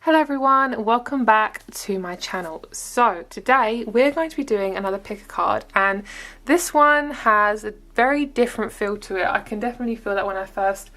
Hello everyone, welcome back to my channel. So today we're going to be doing another pick a card, and this one has a very different feel to it. I can definitely feel that when I first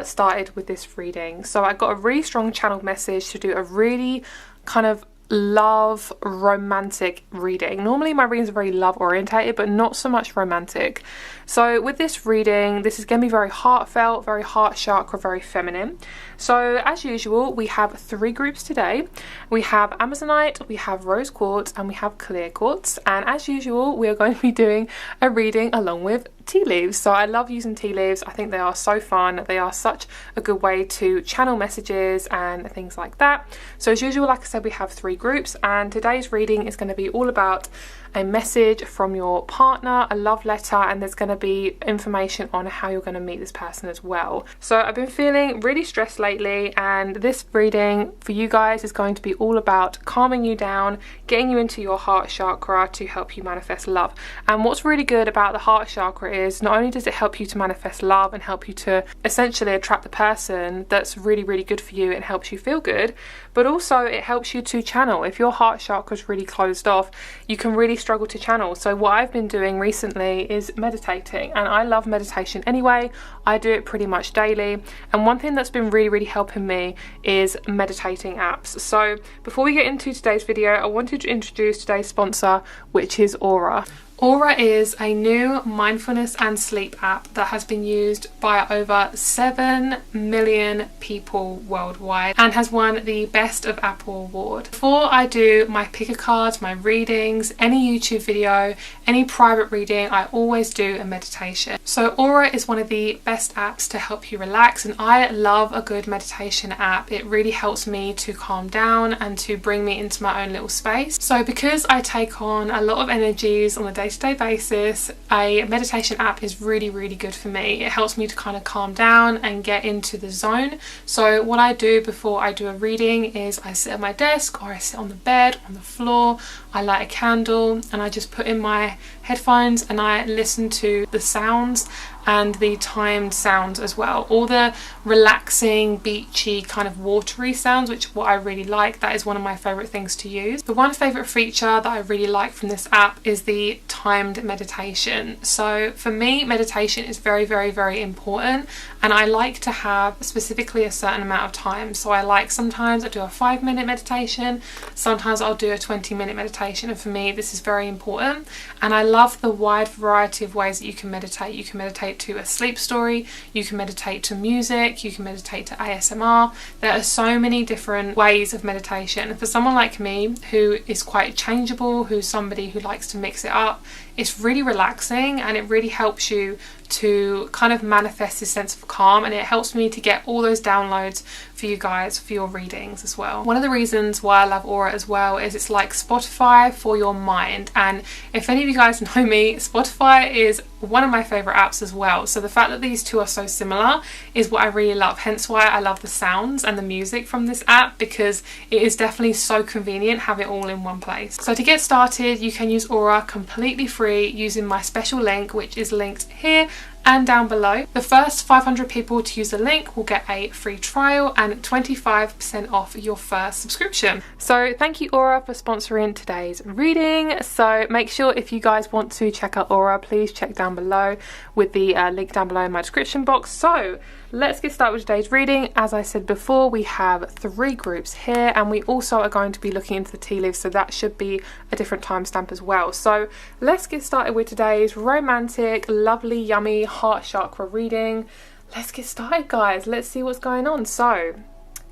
started with this reading. So I got a really strong channel message to do a really kind of love romantic reading. Normally my readings are very love orientated, but not so much romantic. So with this reading, this is going to be very heartfelt, very heart chakra, very feminine. So as usual, we have three groups today. We have Amazonite, we have Rose Quartz, and we have Clear Quartz. And as usual, we are going to be doing a reading along with tea leaves. So I love using tea leaves. I think they are so fun. They are such a good way to channel messages and things like that. So as usual, like I said, we have three groups, and today's reading is going to be all about a message from your partner, a love letter, and there's going to be information on how you're going to meet this person as well. So I've been feeling really stressed lately, and this reading for you guys is going to be all about calming you down, getting you into your heart chakra to help you manifest love. And what's really good about the heart chakra is not only does it help you to manifest love and help you to essentially attract the person that's really, really good for you and helps you feel good, but also it helps you to channel. If your heart chakra is really closed off, you can really struggle to channel. So what I've been doing recently is meditating, and I love meditation anyway. I do it pretty much daily, and one thing that's been really helping me is meditating apps. So before we get into today's video, I wanted to introduce today's sponsor, which is Aura. Aura is a new mindfulness and sleep app that has been used by over 7 million people worldwide and has won the Best of Apple award. Before I do my pick a cards, my readings, any YouTube video, any private reading, I always do a meditation. So Aura is one of the best apps to help you relax, and I love a good meditation app. It really helps me to calm down and to bring me into my own little space. So because I take on a lot of energies on a day-to-day basis, a meditation app is really good for me. It helps me to kind of calm down and get into the zone. So what I do before I do a reading is I sit at my desk, or I sit on the bed, on the floor, I light a candle, and I just put in my headphones and I listen to the sounds and the timed sounds as well. All the relaxing, beachy, kind of watery sounds, which what I really like. That is one of my favourite things to use. The one favourite feature that I really like from this app is the timed meditation. So for me, meditation is very important, and I like to have specifically a certain amount of time. So I like, sometimes I do a 5-minute meditation, sometimes I'll do a 20-minute meditation, and for me this is very important. And I love the wide variety of ways that you can meditate. You can meditate to a sleep story, you can meditate to music, you can meditate to ASMR. There are so many different ways of meditation, and for someone like me who is quite changeable, who's somebody who likes to mix it up, it's really relaxing, and it really helps you to kind of manifest this sense of calm, and it helps me to get all those downloads for you guys for your readings as well. One of the reasons why I love Aura as well is it's like Spotify for your mind, and if any of you guys know me, Spotify is one of my favourite apps as well. So the fact that these two are so similar is what I really love, hence why I love the sounds and the music from this app, because it is definitely so convenient have it all in one place. So to get started, you can use Aura completely free using my special link, which is linked here and down below. The first 500 people to use the link will get a free trial and 25% off your first subscription. So thank you Aura for sponsoring today's reading. So make sure if you guys want to check out Aura, please check down below with the link down below in my description box. So let's get started with today's reading. As I said before, we have three groups here, and we also are going to be looking into the tea leaves, so that should be a different timestamp as well. So let's get started with today's romantic, lovely, yummy heart chakra reading. Let's get started, guys. Let's see what's going on. So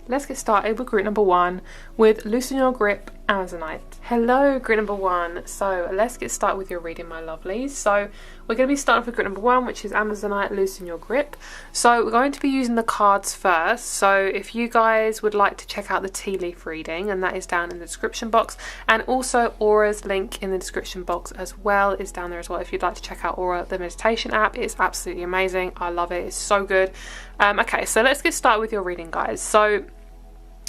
let's get started with group number 1 with Loosen Your Grip, Amazonite. Hello group number 1. So let's get started with your reading, my lovelies. So we're going to be starting with group number 1, which is Amazonite, Loosen Your Grip. So we're going to be using the cards first. So if you guys would like to check out the tea leaf reading, and that is down in the description box, and also Aura's link in the description box as well is down there as well. If you'd like to check out Aura, the meditation app, it's absolutely amazing. I love it. It's so good. Okay, so let's get started with your reading, guys. So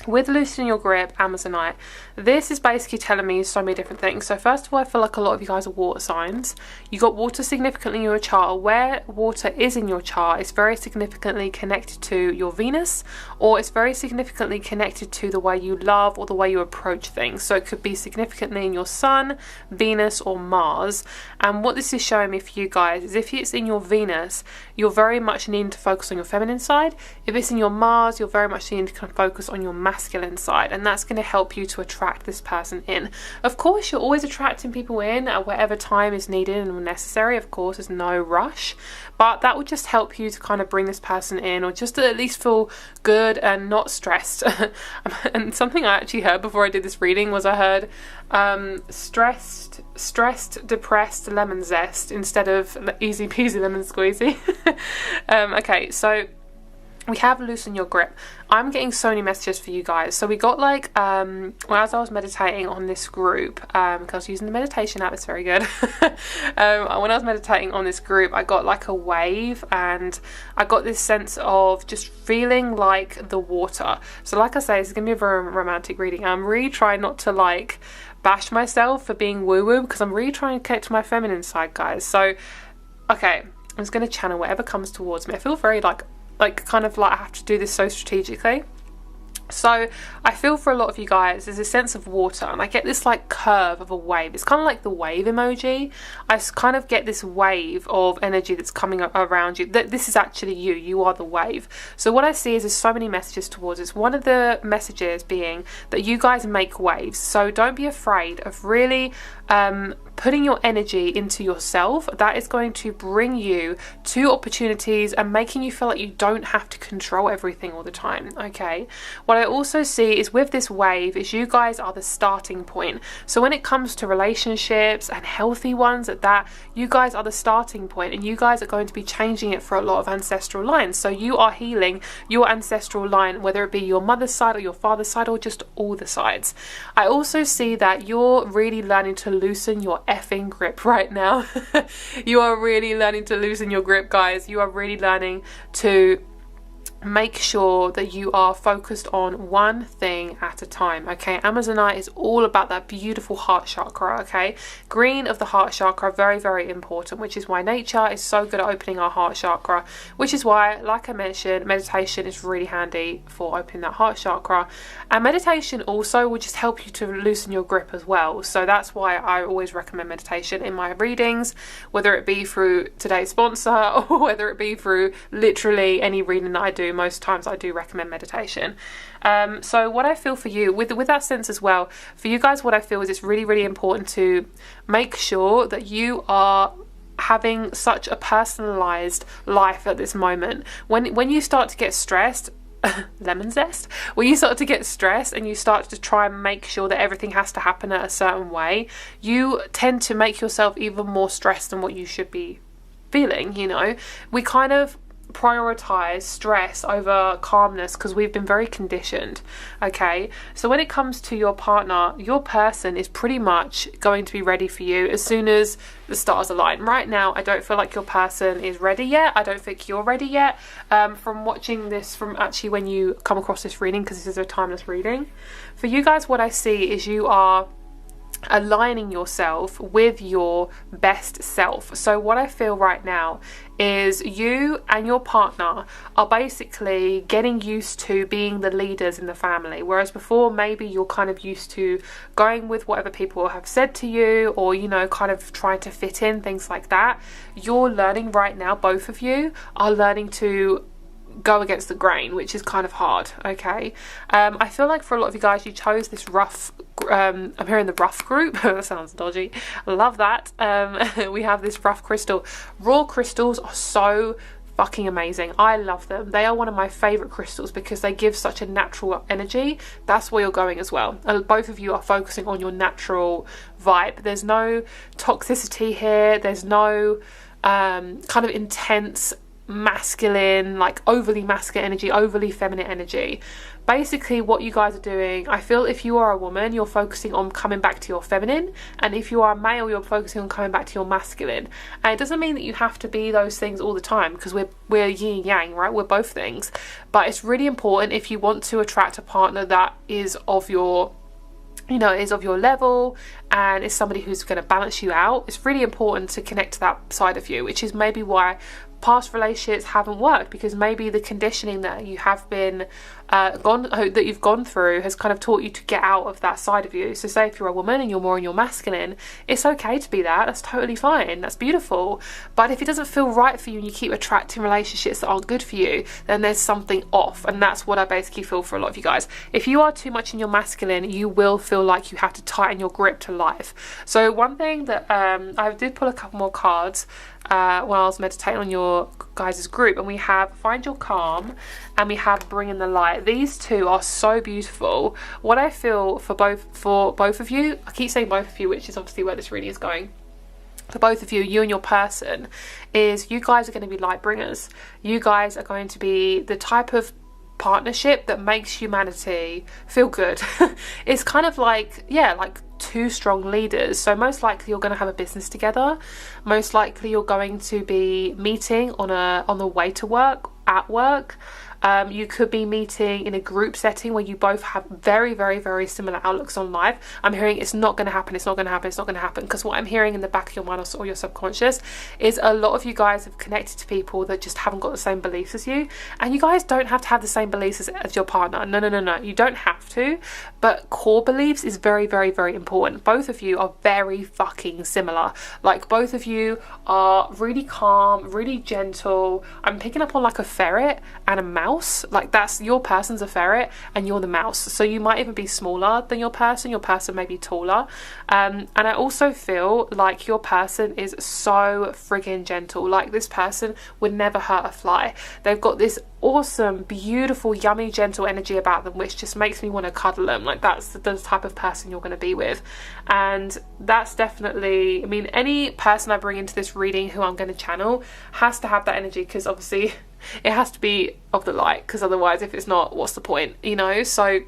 with loosening your grip, Amazonite, this is basically telling me so many different things. So first of all, I feel like a lot of you guys are water signs. You got water significantly in your chart. Where water is in your chart, it's very significantly connected to your Venus, or it's very significantly connected to the way you love or the way you approach things. So it could be significantly in your Sun, Venus, or Mars. And what this is showing me for you guys is if it's in your Venus, you're very much needing to focus on your feminine side. If it's in your Mars, you're very much needing to kind of focus on your masculine side, and that's going to help you to attract this person in. Of course, you're always attracting people in at whatever time is needed and necessary. Of course, there's no rush, but that would just help you to kind of bring this person in, or just to at least feel good and not stressed. And something I actually heard before I did this reading was I heard stressed, depressed, lemon zest instead of easy peasy lemon squeezy. Okay, so we have loosen your grip. I'm getting so many messages for you guys. So we got like well, as I was meditating on this group, because I was using the meditation app, it's very good. When I was meditating on this group, I got like a wave, and I got this sense of just feeling like the water. So like I say, this is gonna be a very romantic reading. I'm really trying not to like bash myself for being woo-woo, because I'm really trying to connect to my feminine side, guys. So okay, I'm just gonna channel whatever comes towards me. I feel very like kind of like I have to do this so strategically. So I feel for a lot of you guys there's a sense of water, and I get this like curve of a wave. It's kind of like the wave emoji. I kind of get this wave of energy that's coming around you. This is actually you are the wave. So what I see is there's so many messages towards us. One of the messages being that you guys make waves. So don't be afraid of really putting your energy into yourself. That is going to bring you to opportunities and making you feel like you don't have to control everything all the time. Okay, what I also see is with this wave is you guys are the starting point. So when it comes to relationships and healthy ones at that, you guys are the starting point, and you guys are going to be changing it for a lot of ancestral lines. So you are healing your ancestral line, whether it be your mother's side or your father's side or just all the sides. I also see that you're really learning to loosen your effing grip right now. You are really learning to loosen your grip, guys. You are really learning to make sure that you are focused on one thing at a time. Okay, Amazonite is all about that beautiful heart chakra. Okay, green of the heart chakra, very, very important, which is why nature is so good at opening our heart chakra, which is why, like I mentioned, meditation is really handy for opening that heart chakra. And meditation also will just help you to loosen your grip as well. So that's why I always recommend meditation in my readings, whether it be through today's sponsor or whether it be through literally any reading that I do. Most times I do recommend meditation. So what I feel for you with that sense as well, for you guys, what I feel is it's really, really important to make sure that you are having such a personalized life at this moment. When you start to get stressed, lemon zest, when you start to get stressed and you start to try and make sure that everything has to happen at a certain way, you tend to make yourself even more stressed than what you should be feeling. You know, we kind of prioritize stress over calmness because we've been very conditioned. Okay, so when it comes to your partner, your person is pretty much going to be ready for you as soon as the stars align. Right now, I don't feel like your person is ready yet. I don't think you're ready yet. From watching this, from actually when you come across this reading, because this is a timeless reading, for you guys, what I see is you are aligning yourself with your best self. So what I feel right now is you and your partner are basically getting used to being the leaders in the family, whereas before maybe you're kind of used to going with whatever people have said to you, or you know, kind of trying to fit in, things like that. You're learning right now, both of you are learning to go against the grain, which is kind of hard. Okay, I feel like for a lot of you guys, you chose this rough I'm hearing the rough group. That sounds dodgy. I love that. We have this rough crystal. Raw crystals are so fucking amazing. I love them. They are one of my favorite crystals because they give such a natural energy. That's where you're going as well. Both of you are focusing on your natural vibe. There's no toxicity here. There's no kind of intense masculine, like overly masculine energy, overly feminine energy. basically what you guys are doing, I feel if you are a woman, you're focusing on coming back to your feminine, and if you are a male, you're focusing on coming back to your masculine. And it doesn't mean that you have to be those things all the time, because we're yin and yang, right? We're both things. But it's really important, if you want to attract a partner that is of your, you know, is of your level and is somebody who's going to balance you out, it's really important to connect to that side of you, which is maybe why past relationships haven't worked, because maybe the conditioning that you have been that you've gone through has kind of taught you to get out of that side of you. So say if you're a woman and you're more in your masculine, it's okay to be that. That's totally fine. That's beautiful. But if it doesn't feel right for you and you keep attracting relationships that aren't good for you, then there's something off. And that's what I basically feel for a lot of you guys. If you are too much in your masculine, you will feel like you have to tighten your grip to life. So one thing that I did pull a couple more cards while I was meditating on your guys' group, and we have Find Your Calm and we have Bring in the Light. These two are so beautiful. What I feel for both of you, I keep saying both of you, which is obviously where this reading is going. For both of you, you and your person, is you guys are going to be light bringers. You guys are going to be the type of partnership that makes humanity feel good. It's kind of like, yeah, like two strong leaders. So most likely you're going to have a business together. Most likely you're going to be meeting on the way to work, at work. You could be meeting in a group setting where you both have very, very, very similar outlooks on life. I'm hearing it's not going to happen, it's not going to happen, it's not going to happen. Because what I'm hearing in the back of your mind or your subconscious is a lot of you guys have connected to people that just haven't got the same beliefs as you. And you guys don't have to have the same beliefs as your partner. No. You don't have to. But core beliefs is very, very, very important. Both of you are very fucking similar. Like both of you are really calm, really gentle. I'm picking up on like a ferret and a mouse. Like that's, your person's a ferret and you're the mouse, so you might even be smaller than your person may be taller, and I also feel like your person is so friggin' gentle. Like this person would never hurt a fly. They've got this awesome, beautiful, yummy, gentle energy about them, which just makes me want to cuddle them. Like that's the type of person you're going to be with. And that's definitely, I mean, any person I bring into this reading who I'm going to channel has to have that energy, because obviously it has to be of the light, because otherwise if it's not, what's the point, you know? So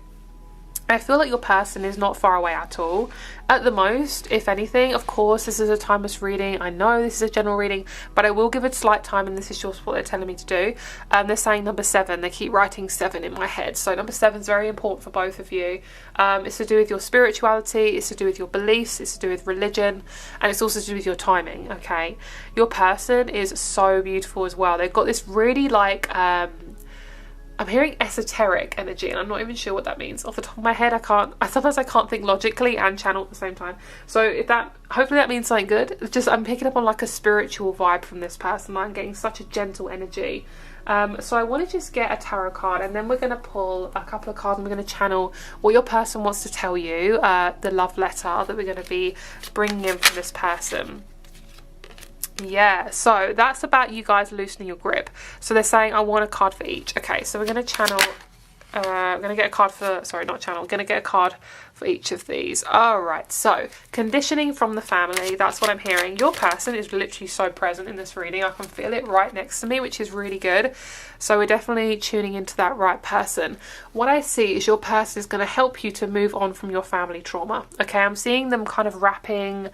I feel like your person is not far away at all. At the most, if anything, of course, this is a timeless reading. I know this is a general reading, but I will give it slight time, and this is just what they're telling me to do. They're saying number 7. They keep writing 7 in my head. So number 7 is very important for both of you. It's to do with your spirituality. It's to do with your beliefs. It's to do with religion. And it's also to do with your timing, okay? Your person is so beautiful as well. They've got this really like... I'm hearing esoteric energy, and I'm not even sure what that means. Off the top of my head, sometimes I can't think logically and channel at the same time. So hopefully that means something good. It's just, I'm picking up on like a spiritual vibe from this person. I'm getting such a gentle energy. So I want to just get a tarot card, and then we're going to pull a couple of cards, and we're going to channel what your person wants to tell you, the love letter that we're going to be bringing in from this person. Yeah, so that's about you guys loosening your grip. So they're saying I want a card for each. Okay, so we're going to channel, I'm going to get a card for, sorry, not channel, I'm going to get a card for each of these. Alright, so conditioning from the family, that's what I'm hearing. Your person is literally so present in this reading. I can feel it right next to me, which is really good. So we're definitely tuning into that right person. What I see is your person is going to help you to move on from your family trauma. Okay, I'm seeing them kind of wrapping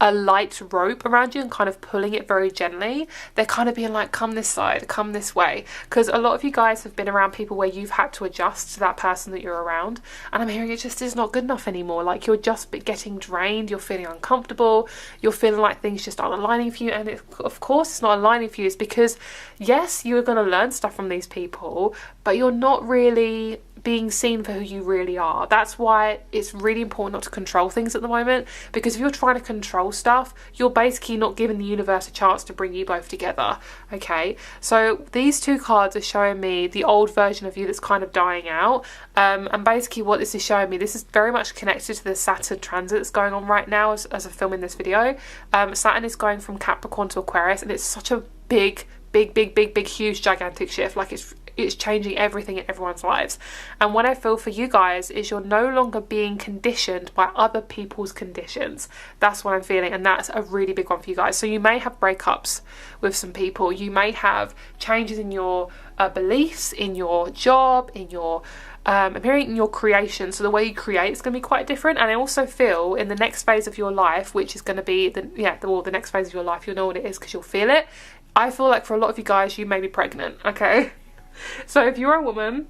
a light rope around you and kind of pulling it very gently. They're kind of being like, come this side, come this way, because a lot of you guys have been around people where you've had to adjust to that person that you're around, and I'm hearing it just is not good enough anymore. Like you're just getting drained, you're feeling uncomfortable, you're feeling like things just aren't aligning for you. And of course it's not aligning for you. It's because yes, you're going to learn stuff from these people, but you're not really being seen for who you really are. That's why it's really important not to control things at the moment, because if you're trying to control stuff, you're basically not giving the universe a chance to bring you both together. Okay, so these two cards are showing me the old version of you that's kind of dying out, and basically what this is showing me, this is very much connected to the Saturn transit that's going on right now as I'm filming this video. Saturn is going from Capricorn to Aquarius, and it's such a big, huge, gigantic shift. Like it's changing everything in everyone's lives. And what I feel for you guys is you're no longer being conditioned by other people's conditions. That's what I'm feeling, and that's a really big one for you guys. So you may have breakups with some people. You may have changes in your beliefs, in your job, in your I'm hearing your creation. So the way you create is going to be quite different. And I also feel in the next phase of your life, which is going to be the next phase of your life, you'll know what it is because you'll feel it. I feel like for a lot of you guys, you may be pregnant, okay? So if you're a woman,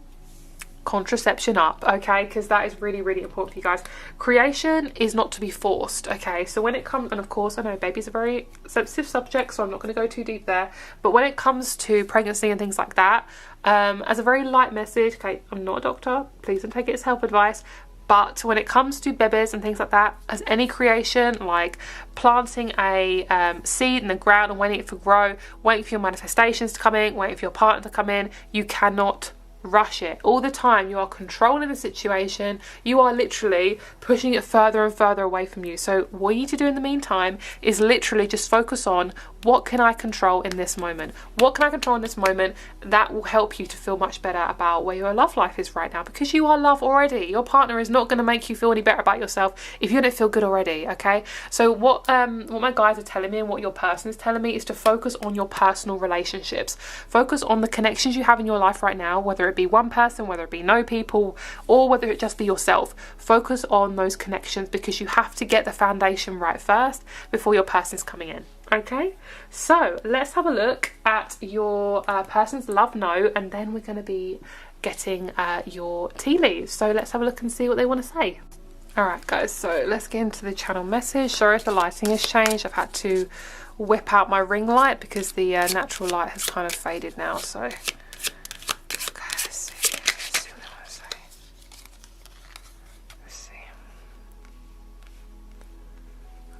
contraception up, okay, because that is really, really important for you guys. Creation is not to be forced, okay? So when it comes, and of course I know baby's a very sensitive subject, so I'm not going to go too deep there, but when it comes to pregnancy and things like that, as a very light message, okay, I'm not a doctor, please don't take it as health advice, but when it comes to babies and things like that, as any creation, like planting a seed in the ground and waiting for it to grow, waiting for your manifestations to come in, waiting for your partner to come in, you cannot rush it. All the time you are controlling the situation, you are literally pushing it further and further away from you. So what you need to do in the meantime is literally just focus on what can I control in this moment? What can I control in this moment? That will help you to feel much better about where your love life is right now, because you are love already. Your partner is not going to make you feel any better about yourself if you don't feel good already, okay? So what my guides are telling me and what your person is telling me is to focus on your personal relationships. Focus on the connections you have in your life right now, whether it be one person, whether it be no people, or whether it just be yourself. Focus on those connections because you have to get the foundation right first before your person's coming in. Okay, so let's have a look at your person's love note, and then we're going to be getting your tea leaves. So let's have a look and see what they want to say. Alright guys, so let's get into the channel message. Sorry if the lighting has changed. I've had to whip out my ring light because the natural light has kind of faded now. So okay, let's see what they want to say. Let's see.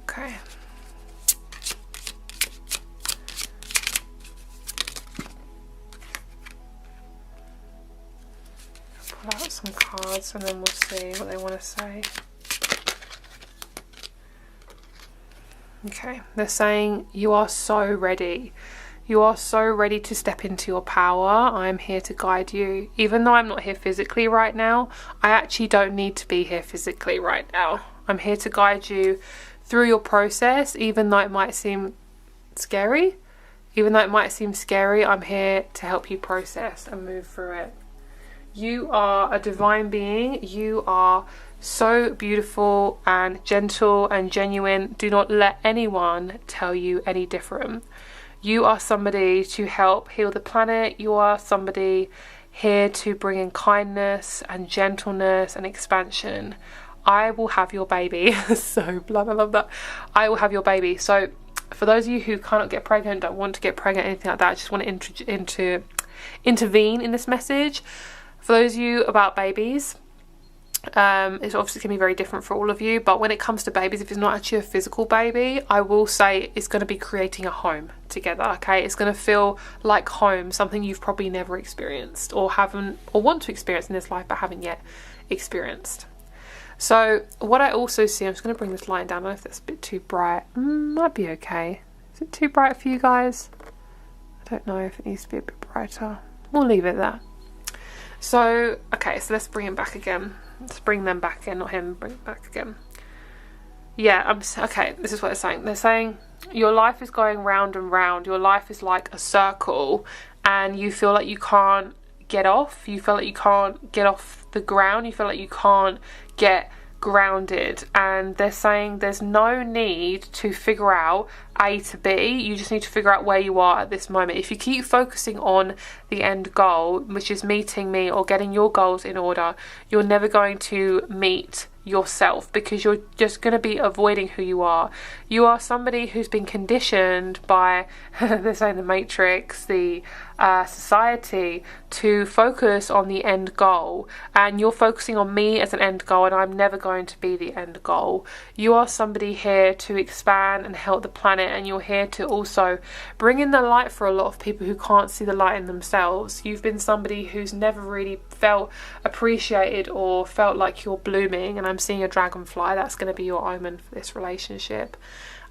Okay. Pull out some cards and then we'll see what they want to say. Okay, they're saying you are so ready. You are so ready to step into your power. I'm here to guide you. Even though I'm not here physically right now, I actually don't need to be here physically right now. I'm here to guide you through your process, even though it might seem scary. Even though it might seem scary, I'm here to help you process and move through it. You are a divine being. You are so beautiful and gentle and genuine. Do not let anyone tell you any different. You are somebody to help heal the planet. You are somebody here to bring in kindness and gentleness and expansion. I will have your baby. So blood, I love that. I will have your baby. So for those of you who cannot get pregnant, don't want to get pregnant, anything like that, I just want to intervene in this message. For those of you about babies, it's obviously going to be very different for all of you, but when it comes to babies, if it's not actually a physical baby, I will say it's going to be creating a home together, okay? It's going to feel like home, something you've probably never experienced or haven't, or want to experience in this life but haven't yet experienced. So what I also see, I'm just going to bring this light down. I don't know if that's a bit too bright. Might be okay. Is it too bright for you guys? I don't know if it needs to be a bit brighter. We'll leave it there. So, okay, so let's bring him back again. Let's bring them back again, not him, bring it back again. Yeah, okay, this is what they're saying. They're saying your life is going round and round. Your life is like a circle and you feel like you can't get off. You feel like you can't get off the ground. You feel like you can't get grounded, and they're saying there's no need to figure out A to B. You just need to figure out where you are at this moment. If you keep focusing on the end goal, which is meeting me or getting your goals in order, you're never going to meet yourself because you're just going to be avoiding who you are. You are somebody who's been conditioned by they're saying the matrix, the society, to focus on the end goal, and you're focusing on me as an end goal, and I'm never going to be the end goal. You are somebody here to expand and help the planet, and you're here to also bring in the light for a lot of people who can't see the light in themselves. You've been somebody who's never really felt appreciated or felt like you're blooming, and I'm seeing a dragonfly. That's going to be your omen for this relationship.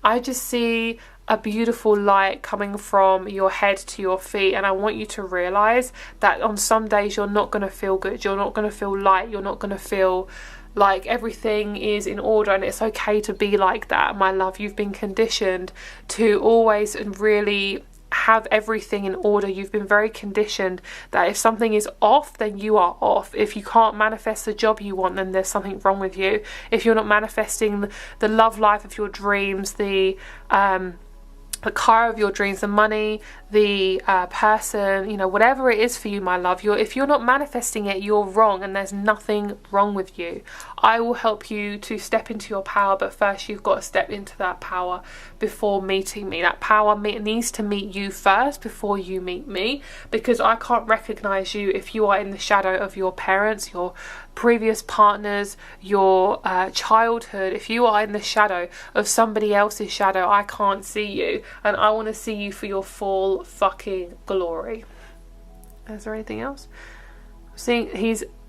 I just see a beautiful light coming from your head to your feet, and I want you to realize that on some days you're not going to feel good, you're not going to feel light, you're not going to feel like everything is in order, and it's okay to be like that, my love. You've been conditioned to always and really have everything in order. You've been very conditioned that if something is off, then you are off. If you can't manifest the job you want, then there's something wrong with you. If you're not manifesting the love life of your dreams, the car of your dreams, the money, the person, you know, whatever it is for you, my love, if you're not manifesting it, you're wrong, and there's nothing wrong with you. I will help you to step into your power, but first you've got to step into that power before meeting me. That power needs to meet you first before you meet me, because I can't recognize you if you are in the shadow of your parents, your previous partners, your childhood. If you are in the shadow of somebody else's shadow, I can't see you, and I want to see you for your full fucking glory. Is there anything else?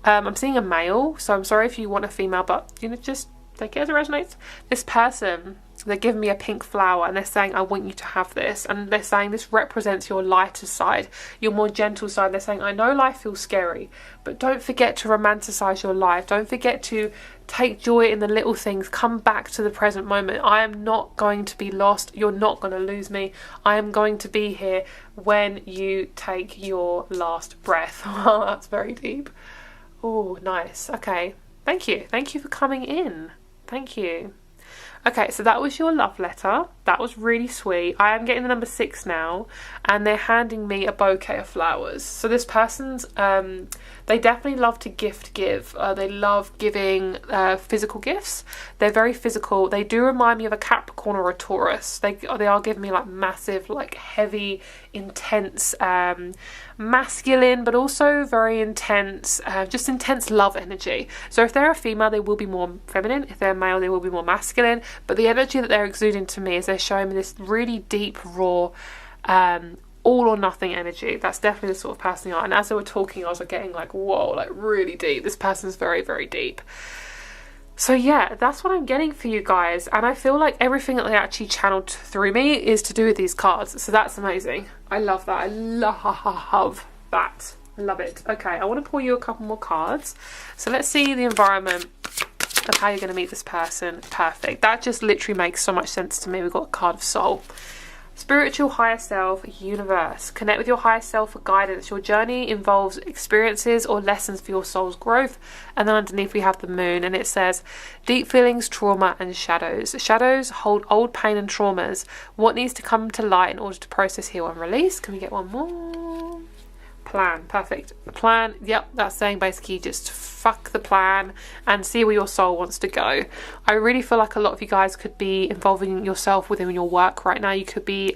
I'm seeing a male, so I'm sorry if you want a female, but you know, just take it as it resonates. This person, they're giving me a pink flower and they're saying, I want you to have this. And they're saying this represents your lighter side, your more gentle side. They're saying, I know life feels scary, but don't forget to romanticize your life. Don't forget to take joy in the little things. Come back to the present moment. I am not going to be lost. You're not going to lose me. I am going to be here when you take your last breath. Wow, that's very deep. Oh, nice. Okay. Thank you. Thank you for coming in. Thank you. Okay, so that was your love letter. That was really sweet. I am getting the number 6 now, and they're handing me a bouquet of flowers. So this person's, they definitely love to give. They love giving physical gifts. They're very physical. They do remind me of a Capricorn or a Taurus. They are giving me like massive, like heavy, intense, masculine, but also very intense, just intense love energy. So if they're a female, they will be more feminine. If they're a male, they will be more masculine. But the energy that they're exuding to me is they're showing me this really deep, raw, all or nothing energy. That's definitely the sort of person they are. And as they were talking, I was like getting like, whoa, like really deep. This person's very, very deep. So yeah, that's what I'm getting for you guys. And I feel like everything that they actually channeled through me is to do with these cards. So that's amazing. I love that. I love that. Love it. Okay, I want to pull you a couple more cards. So let's see the environment of how you're going to meet this person. Perfect. That just literally makes so much sense to me. We've got a card of soul. Spiritual higher self, universe. Connect with your higher self for guidance. Your journey involves experiences or lessons for your soul's growth. And then underneath we have the moon, and it says deep feelings, trauma and shadows. Shadows hold old pain and traumas. What needs to come to light in order to process, heal and release? Can we get one more? Plan. Perfect. The plan. Yep, that's saying basically just fuck the plan and see where your soul wants to go. I really feel like a lot of you guys could be involving yourself within your work right now. You could be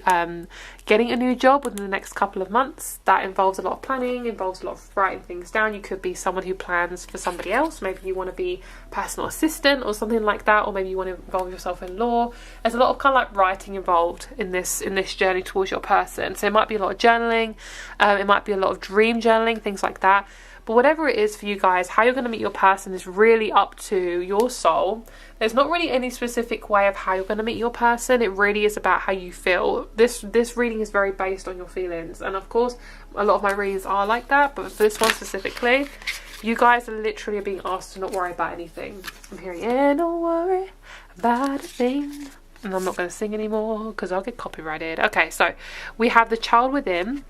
getting a new job within the next couple of months. That involves a lot of planning, involves a lot of writing things down. You could be someone who plans for somebody else. Maybe you want to be personal assistant or something like that, or maybe you want to involve yourself in law. There's a lot of kind of like writing involved in this journey towards your person. So it might be a lot of journaling, it might be a lot of dream journaling, things like that. But whatever it is for you guys, how you're going to meet your person is really up to your soul. There's not really any specific way of how you're going to meet your person. It really is about how you feel. This reading is very based on your feelings. And of course, a lot of my readings are like that. But for this one specifically, you guys are literally being asked to not worry about anything. I'm hearing, yeah, don't worry about a thing. And I'm not going to sing anymore because I'll get copyrighted. Okay, so we have the child within.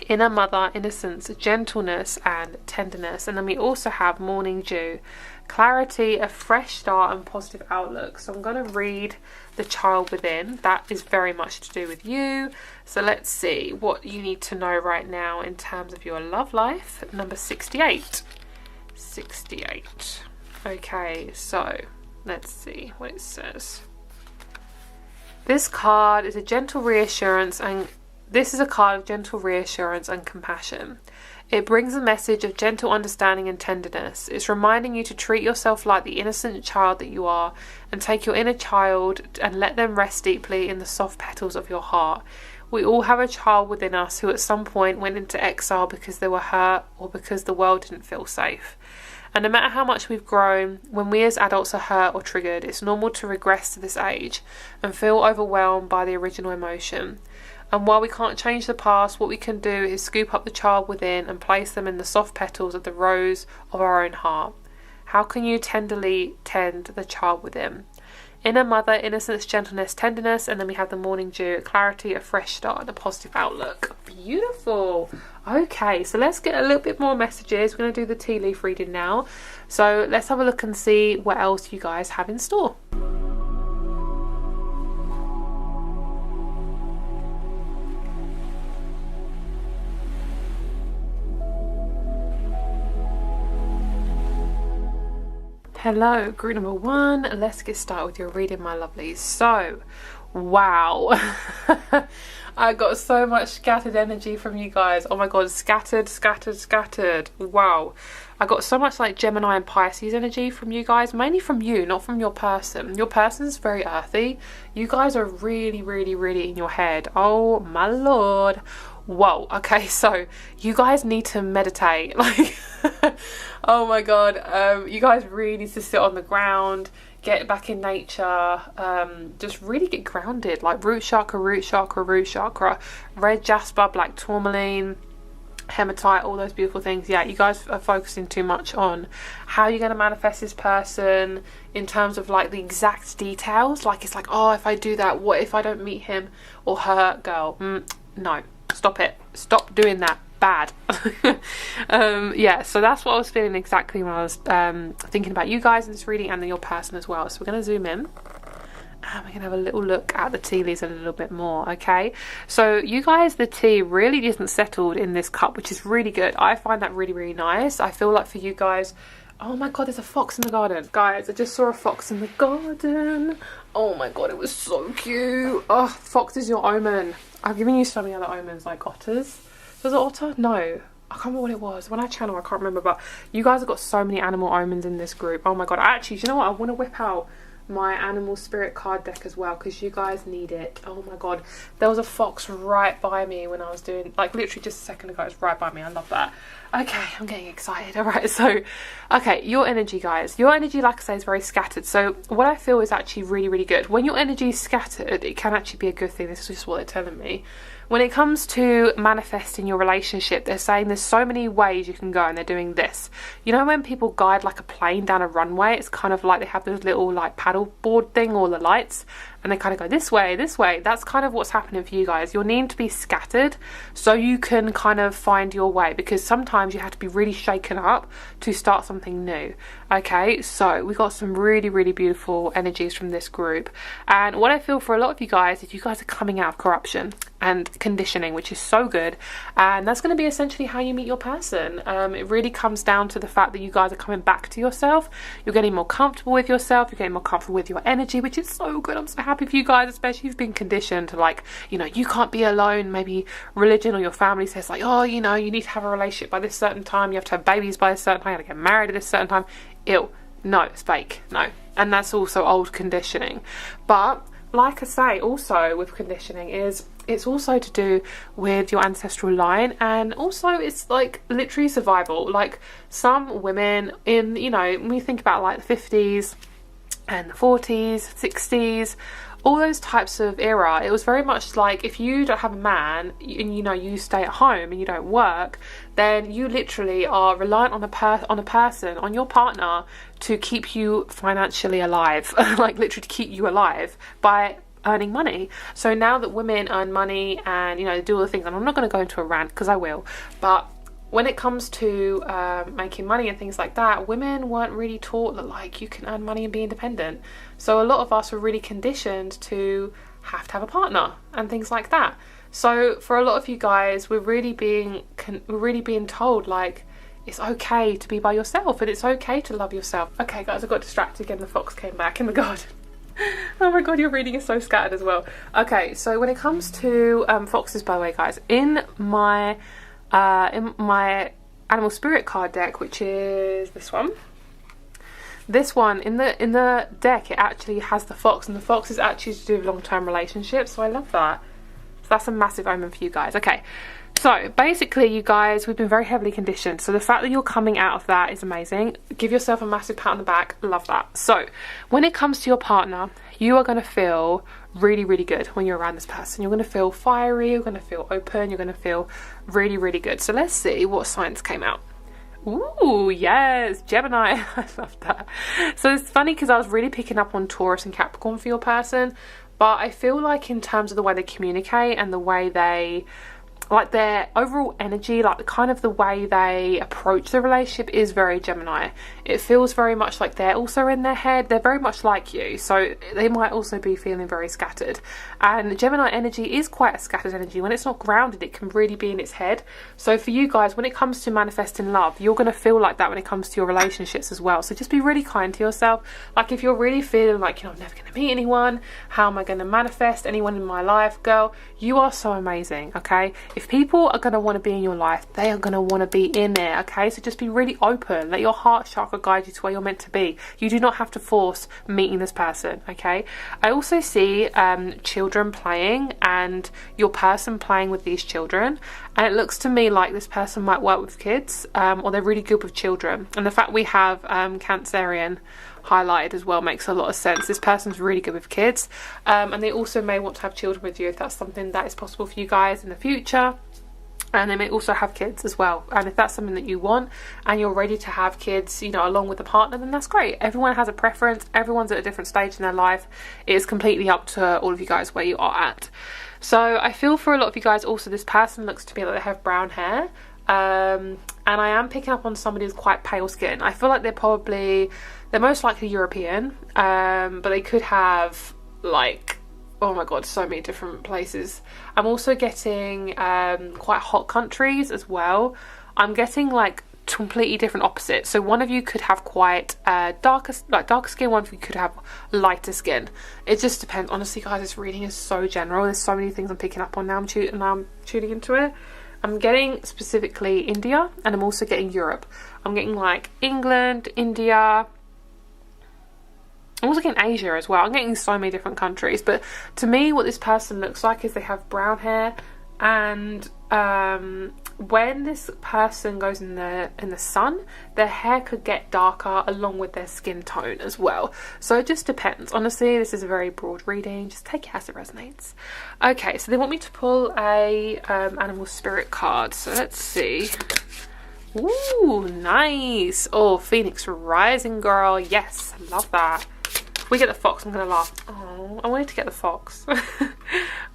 Inner mother, innocence, gentleness and tenderness. And then we also have morning dew, clarity, a fresh start and positive outlook. So I'm going to read the child within. That is very much to do with you. So let's see what you need to know right now in terms of your love life. Number 68. 68. Okay, so let's see what it says. This card is a gentle reassurance, and this is a card of gentle reassurance and compassion. It brings a message of gentle understanding and tenderness. It's reminding you to treat yourself like the innocent child that you are, and take your inner child and let them rest deeply in the soft petals of your heart. We all have a child within us who at some point went into exile because they were hurt or because the world didn't feel safe. And no matter how much we've grown, when we as adults are hurt or triggered, it's normal to regress to this age and feel overwhelmed by the original emotion. And while we can't change the past, what we can do is scoop up the child within and place them in the soft petals of the rose of our own heart. How can you tenderly tend the child within? inner mother, innocence, gentleness, tenderness, and then we have the morning dew, clarity, a fresh start, and a positive outlook. Beautiful. Okay, so let's get a little bit more messages. We're going to do the tea leaf reading now. So let's have a look and see what else you guys have in store. Hello, group number 1. Let's get started with your reading, my lovelies. So, wow. I got so much scattered energy from you guys. Oh my god, scattered. Wow. I got so much like Gemini and Pisces energy from you guys, mainly from you, not from your person. Your person's very earthy. You guys are really in your head. Oh my lord. Whoa. Okay, so you guys need to meditate. Like, oh my god. You guys really need to sit on the ground, get back in nature, just really get grounded, like root chakra, red jasper, black tourmaline, hematite, all those beautiful things. Yeah, you guys are focusing too much on how you're going to manifest this person in terms of like the exact details. Like, it's like, oh, if I do that, what if I don't meet him or her? Girl, no, stop it, stop doing that. Bad. Yeah, so that's what I was feeling exactly when I was thinking about you guys in this reading, and then your person as well. So we're going to zoom in and we're going to have a little look at the tea leaves a little bit more. Okay, so you guys, the tea really isn't settled in this cup, which is really good. I find that really nice. I feel like for you guys, oh my god, there's a fox in the garden. Guys, I just saw a fox in the garden. Oh my god, it was so cute. Oh, fox is your omen. I've given you so many other omens, like otters. Was it otter? No, I can't remember what it was. When I channel, I can't remember, but you guys have got so many animal omens in this group. Oh my god. Actually, do you know what? I want to whip out my animal spirit card deck as well, because you guys need it. Oh my god. There was a fox right by me when I was doing, like literally just a second ago, it was right by me. I love that. Okay, I'm getting excited. All right, so, okay, your energy, guys. Your energy, like I say, is very scattered. So what I feel is actually really good. When your energy is scattered, it can actually be a good thing. This is just what they're telling me. When it comes to manifesting your relationship, they're saying there's so many ways you can go, and they're doing this. You know when people guide like a plane down a runway, it's kind of like they have this little like paddle board thing, all the lights, and they kind of go this way. That's kind of what's happening for you guys. You're needing to be scattered so you can kind of find your way, because sometimes you have to be really shaken up to start something new. Okay, so we got some really beautiful energies from this group, and what I feel for a lot of you guys is you guys are coming out of corruption and conditioning, which is so good, and that's going to be essentially how you meet your person. It really comes down to the fact that you guys are coming back to yourself. You're getting more comfortable with yourself, you're getting more comfortable with your energy, which is so good. I'm so happy for you guys, especially if you've been conditioned to, like, you know, you can't be alone. Maybe religion or your family says like, oh, you know, you need to have a relationship by this certain time, you have to have babies by a certain time, you have to get married at this certain time. Ew, no, it's fake, no. And that's also old conditioning. But like I say, also with conditioning is, it's also to do with your ancestral line, and also it's like literally survival. Like some women in, you know, when you think about like the 50s and the 40s, 60s, all those types of era, it was very much like if you don't have a man and, you know, you stay at home and you don't work, then you literally are reliant on a person, on your partner, to keep you financially alive. Like literally to keep you alive by earning money. So now that women earn money and, you know, do all the things, and I'm not going to go into a rant because I will, but when it comes to making money and things like that, women weren't really taught that like you can earn money and be independent. So a lot of us were really conditioned to have a partner and things like that. So for a lot of you guys, we're really being told like it's okay to be by yourself and it's okay to love yourself. Okay guys, I got distracted again. The fox came back in the garden. Oh my god, your reading is so scattered as well. Okay, so when it comes to foxes, by the way guys, in my animal spirit card deck, which is this one in the deck, it actually has the fox, and the fox is actually to do with long-term relationships, so I love that. So that's a massive omen for you guys. Okay, so basically you guys, we've been very heavily conditioned, so the fact that you're coming out of that is amazing. Give yourself a massive pat on the back. Love that. So when it comes to your partner, you are going to feel really good when you're around this person. You're going to feel fiery, you're going to feel open, you're going to feel really good. So let's see what signs came out. Ooh, yes, Gemini. I love that. So it's funny because I was really picking up on Taurus and Capricorn for your person, but I feel like in terms of the way they communicate and the way they, like their overall energy, like the kind of the way they approach the relationship is very Gemini. It feels very much like they're also in their head. They're very much like you, so they might also be feeling very scattered. And Gemini energy is quite a scattered energy. When it's not grounded, it can really be in its head. So for you guys, when it comes to manifesting love, you're going to feel like that when it comes to your relationships as well. So just be really kind to yourself. Like if you're really feeling like, you know, I'm never going to meet anyone, how am I going to manifest anyone in my life? Girl, you are so amazing, okay? If people are going to want to be in your life, they are going to want to be in there, okay? So just be really open. Let your heart chakra guide you to where you're meant to be. You do not have to force meeting this person, okay? I also see children playing and your person playing with these children, and it looks to me like this person might work with kids, or they're really good with children. And the fact we have Cancerian highlighted as well makes a lot of sense. This person's really good with kids, and they also may want to have children with you if that's something that is possible for you guys in the future. And they may also have kids as well, and if that's something that you want and you're ready to have kids, you know, along with the partner, then that's great. Everyone has a preference, everyone's at a different stage in their life. It is completely up to all of you guys where you are at. So I feel for a lot of you guys also, this person looks to me like they have brown hair, and I am picking up on somebody who's quite pale skin. I feel like they're most likely European, but they could have like, oh my god, so many different places. I'm also getting quite hot countries as well. I'm getting like completely different opposites. So one of you could have quite darker skin, one of you could have lighter skin. It just depends. Honestly guys, this reading is so general. There's so many things I'm picking up on now. I'm tuning into it. I'm getting specifically India, and I'm also getting Europe. I'm getting like England, India. I'm also getting Asia as well. I'm getting so many different countries, but to me what this person looks like is they have brown hair, and when this person goes in the sun, their hair could get darker along with their skin tone as well. So it just depends. Honestly, this is a very broad reading. Just take it as it resonates. Okay, so they want me to pull a animal spirit card. So let's see. Ooh, nice. Oh, Phoenix Rising, girl. Yes, I love that. If we get the fox, I'm going to laugh. Oh, I wanted to get the fox.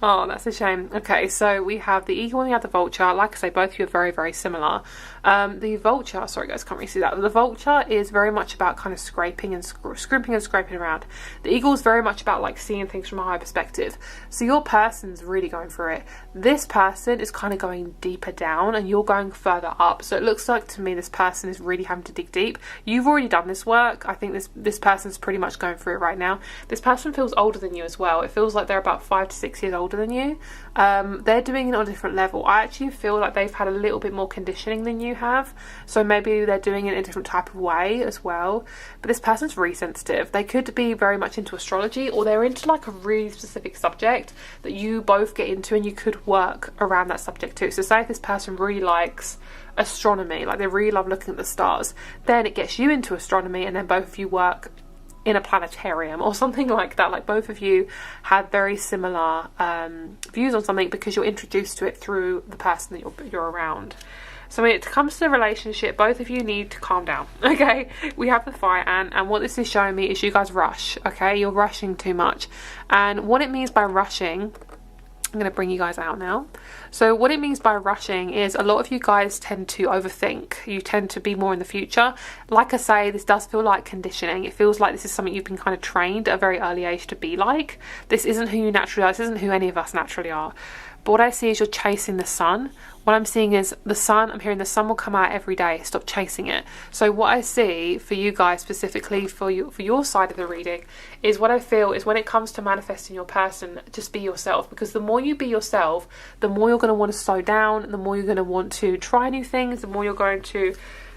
Oh, that's a shame. Okay, so we have the eagle and we have the vulture. Like I say, both of you are very, very similar. The vulture, sorry guys, can't really see that. The vulture is very much about kind of scraping and scrimping and scraping around. The eagle is very much about like seeing things from a higher perspective. So your person's really going for it. This person is kind of going deeper down and you're going further up. So it looks like to me this person is really having to dig deep. You've already done this work. I think this person's pretty much going through it right now. This person feels older than you as well. It feels like they're about 5 to 6 years older than you. They're doing it on a different level. I actually feel like they've had a little bit more conditioning than you have, so maybe they're doing it in a different type of way as well. But this person's really sensitive. They could be very much into astrology, or they're into like a really specific subject that you both get into and you could work around that subject too. So say if this person really likes astronomy, like they really love looking at the stars, then it gets you into astronomy and then both of you work in a planetarium or something like that. Like both of you have very similar views on something because you're introduced to it through the person that you're around. So when it comes to the relationship, both of you need to calm down, okay? We have the fire ant, and what this is showing me is you guys rush, okay? You're rushing too much. And what it means by rushing, I'm going to bring you guys out now. So what it means by rushing is a lot of you guys tend to overthink. You tend to be more in the future. Like I say, this does feel like conditioning. It feels like this is something you've been kind of trained at a very early age to be like. This isn't who you naturally are. This isn't who any of us naturally are. But what I see is you're chasing the sun. What I'm seeing is the sun, I'm hearing the sun will come out every day. Stop chasing it. So what I see for you guys specifically for your side of the reading is what I feel is when it comes to manifesting your person, just be yourself. Because the more you be yourself, the more you're going to want to slow down, the more you're going to want to try new things, the more you're going to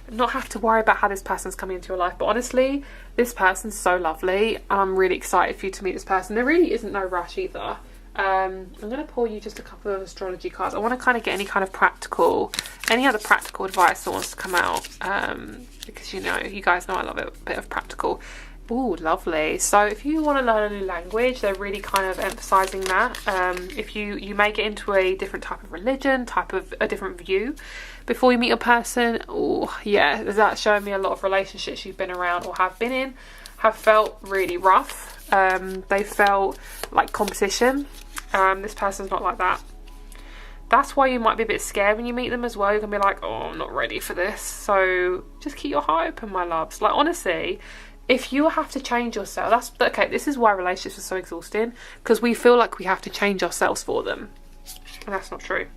not have to worry about how this person's coming into your life. But honestly, this person's so lovely. I'm really excited for you to meet this person. There really isn't no rush either. I'm going to pull you just a couple of astrology cards. I want to kind of get any other practical advice that wants to come out, because you know, you guys know I love a bit of practical. Oh, lovely. So if you want to learn a new language, they're really kind of emphasizing that. If you may get into a different type of religion, a different view before you meet a person. Oh yeah, that's showing me a lot of relationships you've been around or have been in have felt really rough. They felt like competition. This person's not like that. That's why you might be a bit scared when you meet them as well. You're gonna be like, oh, I'm not ready for this. So just keep your heart open, my loves. Like, honestly, if you have to change yourself, this is why relationships are so exhausting, because we feel like we have to change ourselves for them, and that's not true.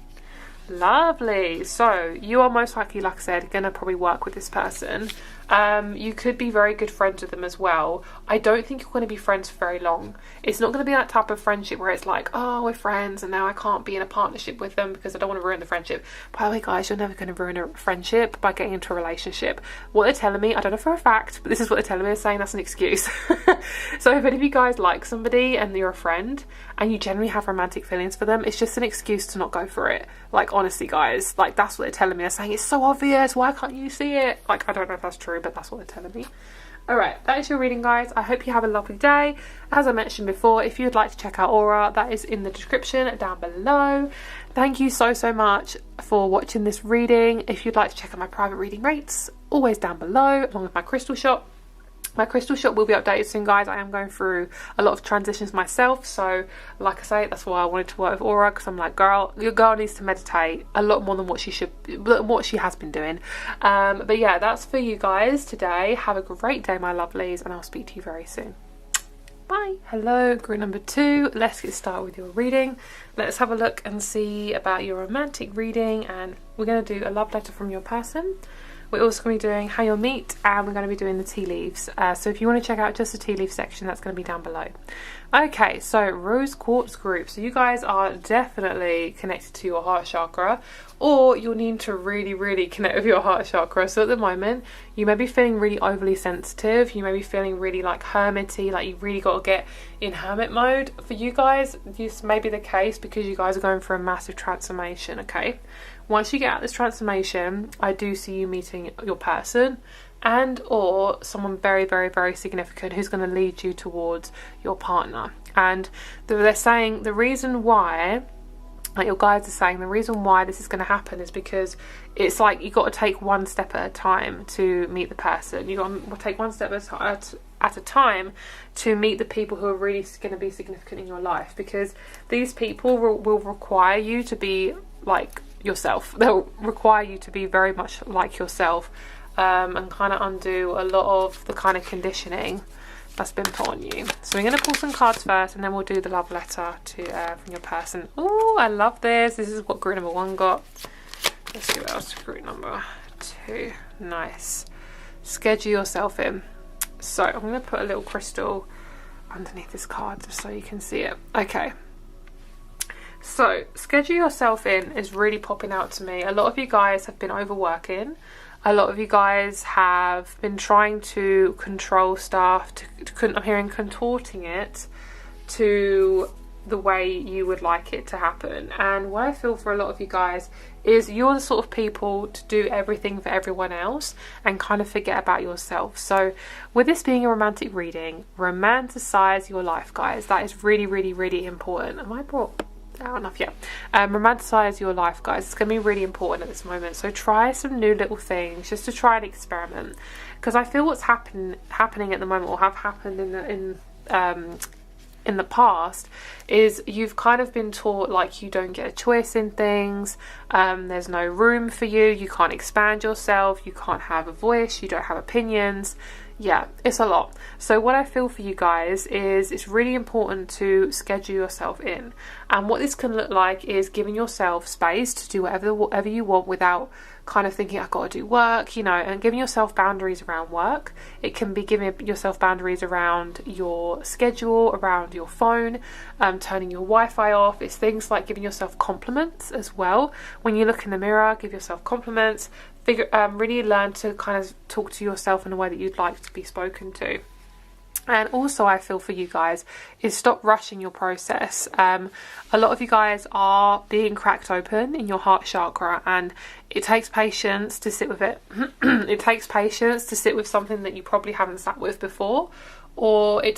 Lovely. So you are most likely, like I said, gonna probably work with this person. You could be very good friends with them as well. I don't think you're going to be friends for very long. It's not going to be that type of friendship where it's like, oh, we're friends and now I can't be in a partnership with them because I don't want to ruin the friendship. By the way, guys, you're never going to ruin a friendship by getting into a relationship. What they're telling me, I don't know for a fact, but this is what they're telling me, they're saying that's an excuse. So if any of you guys like somebody and you're a friend and you generally have romantic feelings for them, it's just an excuse to not go for it. Like, honestly, guys, like, that's what they're telling me. They're saying it's so obvious, why can't you see it? Like, I don't know if that's true, but that's what they're telling me. Alright, that is your reading, guys. I hope you have a lovely day. As I mentioned before, if you'd like to check out Aura, that is in the description down below. Thank you so much for watching this reading. If you'd like to check out my private reading rates, always down below, along with my crystal shop. My crystal shop will be updated soon, guys. I am going through a lot of transitions myself, so like I say, that's why I wanted to work with Aura, because I'm like, girl, your girl needs to meditate a lot more than what she has been doing. But yeah, that's for you guys today. Have a great day, my lovelies, and I'll speak to you very soon. Bye. Hello, group number 2. Let's get started with your reading. Let's have a look and see about your romantic reading, and we're going to do a love letter from your person. We're also going to be doing how you'll meet, and we're going to be doing the tea leaves. So if you want to check out just the tea leaf section, that's going to be down below. Okay, so rose quartz group. So you guys are definitely connected to your heart chakra, or you'll need to really connect with your heart chakra. So at the moment, you may be feeling really overly sensitive. You may be feeling really like hermity, like you've really got to get in hermit mode. For you guys, this may be the case because you guys are going for a massive transformation, okay? Once you get out this transformation, I do see you meeting your person and or someone very significant who's going to lead you towards your partner. And they're saying the reason why, like your guides are saying, the reason why this is going to happen is because it's like you got to take one step at a time to meet the person. You got to take one step at a time to meet the people who are really going to be significant in your life, because these people will require you to be like yourself. They'll require you to be very much like yourself, and kind of undo a lot of the kind of conditioning that's been put on you. So we're going to pull some cards first, and then we'll do the love letter to from your person. Oh, I love this. This is what group number 1 got. Let's see what else group number 2. Nice. Schedule yourself in. So I'm going to put a little crystal underneath this card just so you can see it. Okay. So schedule yourself in is really popping out to me. A lot of you guys have been overworking. A lot of you guys have been trying to control stuff, I'm hearing contorting it to the way you would like it to happen. And what I feel for a lot of you guys is you're the sort of people to do everything for everyone else and kind of forget about yourself. So with this being a romantic reading, romanticize your life, guys. That is really important. Am I brought out enough? Yeah. Romanticize your life, guys. It's going to be really important at this moment. So try some new little things just to try and experiment, because I feel what's happening at the moment, or have happened in the past, is you've kind of been taught like you don't get a choice in things. There's no room for you. You can't expand yourself. You can't have a voice. You don't have opinions. Yeah, it's a lot. So what I feel for you guys is it's really important to schedule yourself in. And what this can look like is giving yourself space to do whatever you want without kind of thinking, I've got to do work, you know, and giving yourself boundaries around work. It can be giving yourself boundaries around your schedule, around your phone, turning your Wi-Fi off. It's things like giving yourself compliments as well. When you look in the mirror, give yourself compliments. Really learn to kind of talk to yourself in a way that you'd like to be spoken to. And also I feel for you guys is stop rushing your process. A lot of you guys are being cracked open in your heart chakra, and it takes patience to sit with it. It takes patience to sit with something that you probably haven't sat with before. Or it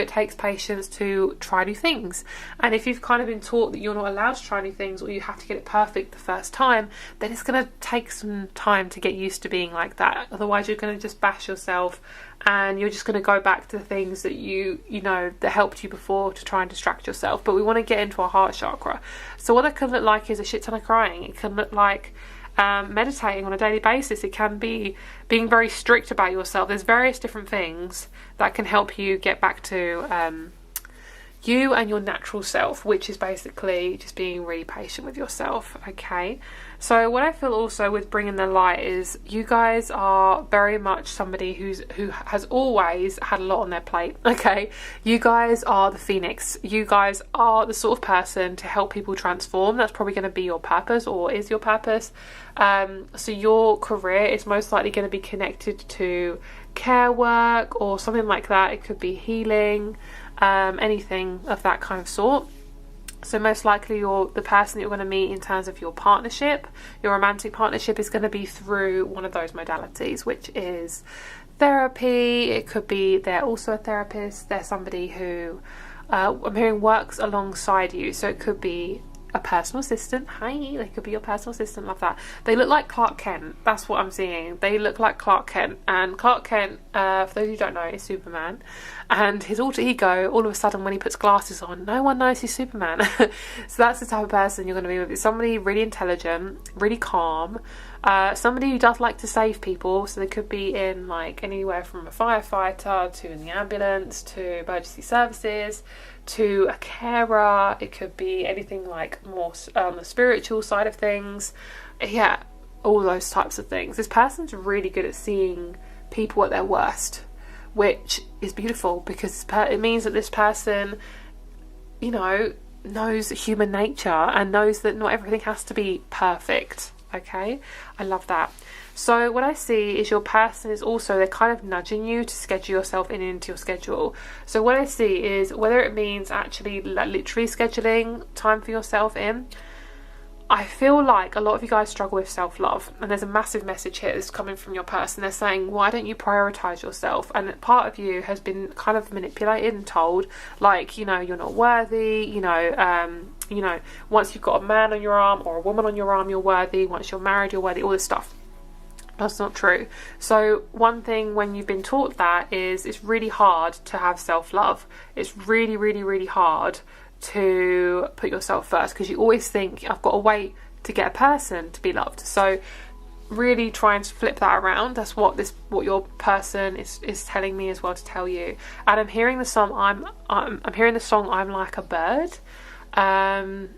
takes patience to try new things. And if you've kind of been taught that you're not allowed to try new things, or you have to get it perfect the first time, then it's going to take some time to get used to being like that. Otherwise you're going to just bash yourself, and you're just going to go back to the things that you know that helped you before to try and distract yourself. But we want to get into our heart chakra. So what that can look like is a shit ton of crying. It can look like meditating on a daily basis. It can be being very strict about yourself. There's various different things that can help you get back to you and your natural self, which is basically just being really patient with yourself. Okay, so what I feel also with bringing the light is you guys are very much somebody who has always had a lot on their plate. Okay, you guys are the phoenix. You guys are the sort of person to help people transform. That's probably going to be your purpose, or is your purpose. So your career is most likely going to be connected to care work or something like that. It could be healing, anything of that kind of sort. So most likely the person that you're going to meet in terms of your partnership, your romantic partnership, is going to be through one of those modalities, which is therapy. It could be they're also a therapist. They're somebody who I'm hearing works alongside you. So it could be a personal assistant. Hi, they could be your personal assistant. Love that. They look like Clark Kent. That's what I'm seeing. They look like Clark Kent. And Clark Kent, for those who don't know, is Superman. And his alter ego, all of a sudden when he puts glasses on, no one knows he's Superman. So that's the type of person you're going to be with. It's somebody really intelligent, really calm, somebody who does like to save people. So they could be in like anywhere from a firefighter to in the ambulance to emergency services to a carer. It could be anything like more on the spiritual side of things. Yeah, all those types of things. This person's really good at seeing people at their worst, which is beautiful, because it means that this person, you know, knows human nature and knows that not everything has to be perfect. Okay, I love that. So what I see is your person is also, they're kind of nudging you to schedule yourself into your schedule. So what I see is whether it means actually literally scheduling time for yourself in. I feel like a lot of you guys struggle with self-love, and there's a massive message here that's coming from your person. They're saying, why don't you prioritize yourself? And part of you has been kind of manipulated and told, like, you know, you're not worthy, you know, once you've got a man on your arm or a woman on your arm, you're worthy. Once you're married, you're worthy, all this stuff. That's not true. So one thing when you've been taught that is it's really hard to have self-love. It's really, really, really hard to put yourself first, because you always think, I've got to wait to get a person to be loved. So really trying to flip that around. That's what your person is telling me as well to tell you. And I'm hearing the song I'm hearing the song I'm Like a Bird. And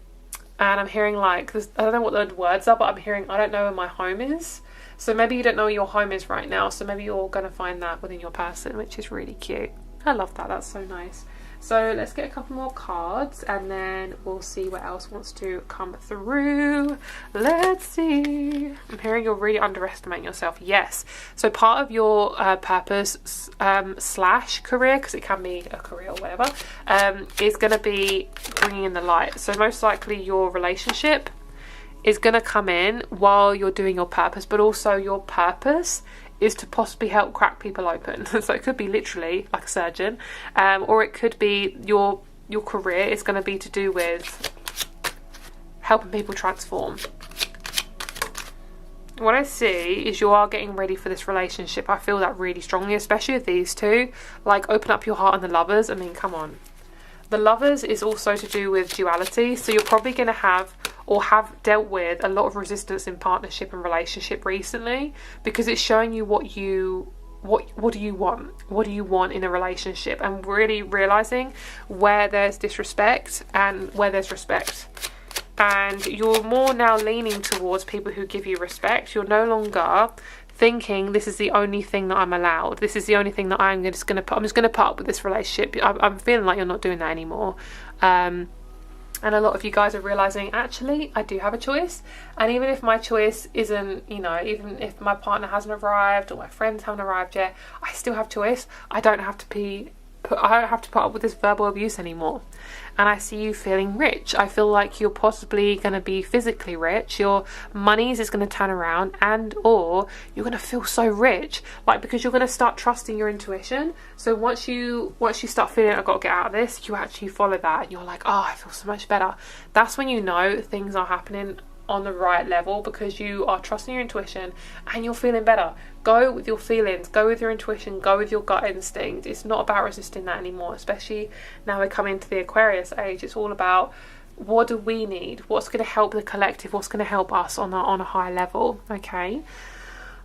I'm hearing like this, I don't know what the words are, but I'm hearing I don't know where my home is. So maybe you don't know where your home is right now, so maybe you're going to find that within your person, which is really cute. I love that. That's so nice. So let's get a couple more cards, and then we'll see what else wants to come through. Let's see. I'm hearing you're really underestimating yourself. Yes. So part of your purpose slash career, because it can be a career or whatever, is going to be bringing in the light. So most likely your relationship is going to come in while you're doing your purpose, but also your purpose is to possibly help crack people open. So it could be literally like a surgeon, or it could be your career is going to be to do with helping people transform. What I see is you are getting ready for this relationship. I feel that really strongly, especially with these two. Like, open up your heart on the lovers. I mean, come on. The lovers is also to do with duality. So you're probably going to have or have dealt with a lot of resistance in partnership and relationship recently, because it's showing you what do you want in a relationship, and really realizing where there's disrespect and where there's respect. And you're more now leaning towards people who give you respect. You're no longer thinking this is the only thing that I'm allowed, this is the only thing that I'm just going to put up with this relationship. I'm feeling like you're not doing that anymore. And a lot of you guys are realizing, actually, I do have a choice. And even if my choice isn't, you know, even if my partner hasn't arrived or my friends haven't arrived yet, I still have choice. I don't have to put up with this verbal abuse anymore. And I see you feeling rich. I feel like you're possibly going to be physically rich. Your money's is going to turn around, and or you're going to feel so rich, like, because you're going to start trusting your intuition. So once you start feeling, I've got to get out of this, you actually follow that and you're like, oh, I feel so much better. That's when you know things are happening on the right level, because you are trusting your intuition and you're feeling better. Go with your feelings, go with your intuition, go with your gut instinct. It's not about resisting that anymore, especially now we're coming to the Aquarius age. It's all about, what do we need? What's going to help the collective? What's going to help us on a high level? Okay.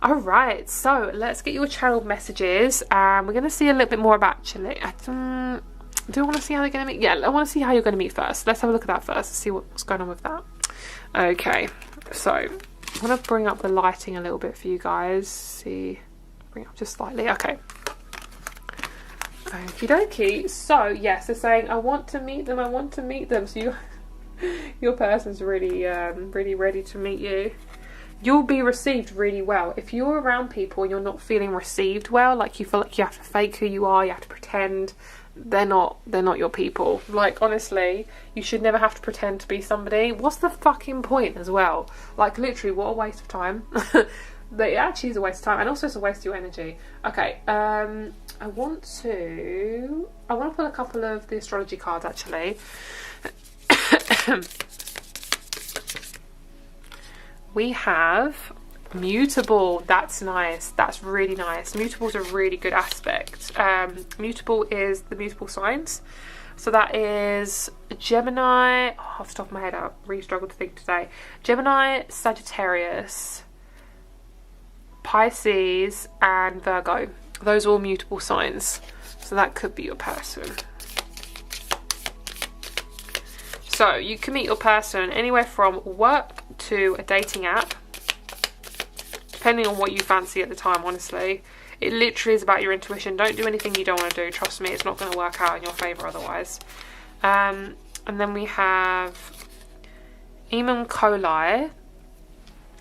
All right, so let's get your channeled messages, and we're going to see a little bit more about actually. Do I want to see how they're going to meet? Yeah, I want to see how you're going to meet first. Let's have a look at that first and see what's going on with that. Okay, so I want to bring up the lighting a little bit for you guys. See, bring it up just slightly. Okay. Okie dokie. So yes, they're saying, I want to meet them. I want to meet them. So your person's really, really ready to meet you. You'll be received really well. If you're around people and you're not feeling received well, like you feel like you have to fake who you are, you have to pretend, they're not your people. Like, honestly, you should never have to pretend to be somebody. What's the fucking point as well? Like, literally, what a waste of time. It actually is a waste of time, and also it's a waste of your energy. Okay, I want to pull a couple of the astrology cards actually. We have Mutable. That's nice. That's really nice. Mutable is a really good aspect. Mutable is the mutable signs. So that is Gemini. Oh, off the top of my head, I really struggled to think today. Gemini, Sagittarius, Pisces, and Virgo. Those are all mutable signs. So that could be your person. So you can meet your person anywhere from work to a dating app, depending on what you fancy at the time, honestly. It literally is about your intuition. Don't do anything you don't want to do. Trust me, it's not going to work out in your favour otherwise. And then we have Emum Coli,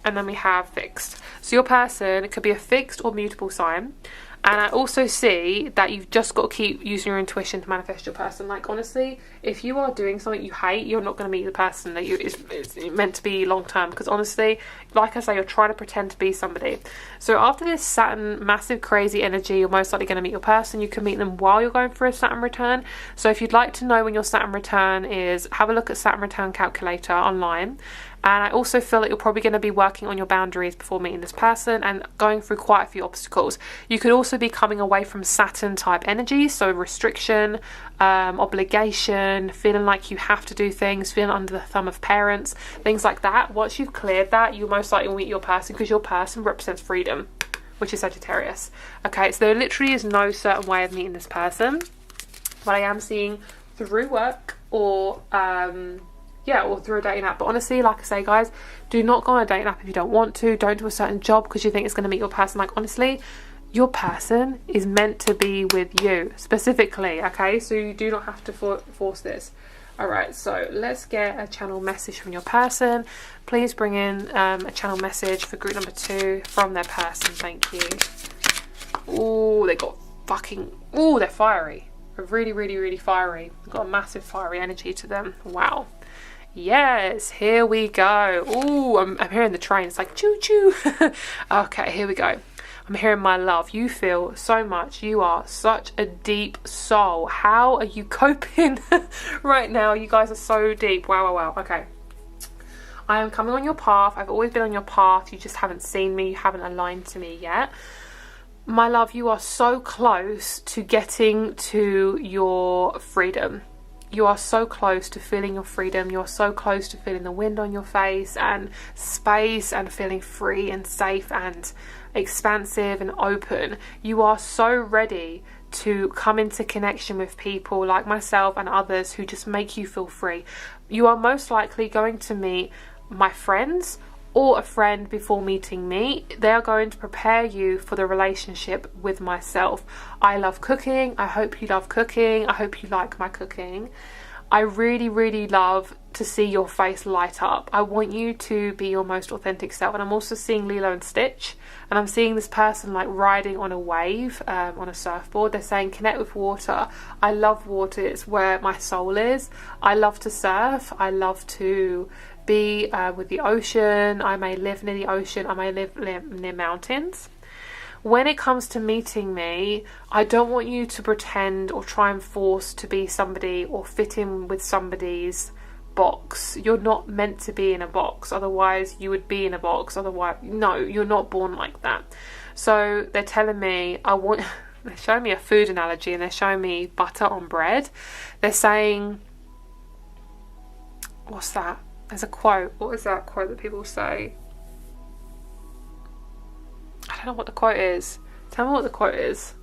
and then we have fixed. So your person, it could be a fixed or mutable sign. And I also see that you've just got to keep using your intuition to manifest your person. Like, honestly, if you are doing something you hate, you're not going to meet the person that it's meant to be long term. Because honestly, like I say, you're trying to pretend to be somebody. So after this Saturn massive crazy energy, you're most likely going to meet your person. You can meet them while you're going for a Saturn return. So if you'd like to know when your Saturn return is, have a look at Saturn return calculator online. And I also feel that you're probably going to be working on your boundaries before meeting this person and going through quite a few obstacles. You could also be coming away from Saturn type energy, so restriction, obligation, feeling like you have to do things, feeling under the thumb of parents, things like that. Once you've cleared that, you'll most likely meet your person, because your person represents freedom, which is Sagittarius. Okay, so there literally is no certain way of meeting this person, but I am seeing through work or or through a dating app. But honestly, like I say, guys, do not go on a dating app if you don't want to. Don't do a certain job because you think it's going to meet your person. Like, honestly, your person is meant to be with you specifically, okay? So you do not have to force this. All right, so let's get a channel message from your person. Please bring in a channel message for group number 2 from their person. Thank you. Oh, they got fucking... Oh, they're fiery. They're really, really, really fiery. They've got a massive fiery energy to them. Wow. Yes, here we go. Oh, I'm hearing the train. It's like choo choo. Okay, here we go. I'm hearing my love. You feel so much. You are such a deep soul. How are you coping right now? You guys are so deep. Wow, wow, wow. Okay. I am coming on your path. I've always been on your path. You just haven't seen me. You haven't aligned to me yet. My love, you are so close to getting to your freedom. You are so close to feeling your freedom. You're so close to feeling the wind on your face and space and feeling free and safe and expansive and open. You are so ready to come into connection with people like myself and others who just make you feel free. You are most likely going to meet my friends or a friend before meeting me. They are going to prepare you for the relationship with myself. I love cooking. I hope you love cooking. I hope you like my cooking. I really, really love to see your face light up. I want you to be your most authentic self. And I'm also seeing Lilo and Stitch, and I'm seeing this person like riding on a wave, on a surfboard. They're saying connect with water. I love water. It's where my soul is. I love to surf. I love to be with the ocean. I may live near the ocean. I may live near mountains. When it comes to meeting me, I don't want you to pretend or try and force to be somebody or fit in with somebody's box. You're not meant to be in a box, otherwise you would be in a box. Otherwise, no, you're not born like that. So they're telling me, they're showing me a food analogy, and they're showing me butter on bread. They're saying, what's that? There's a quote. What is that quote that people say? I don't know what the quote is. Tell me what the quote is.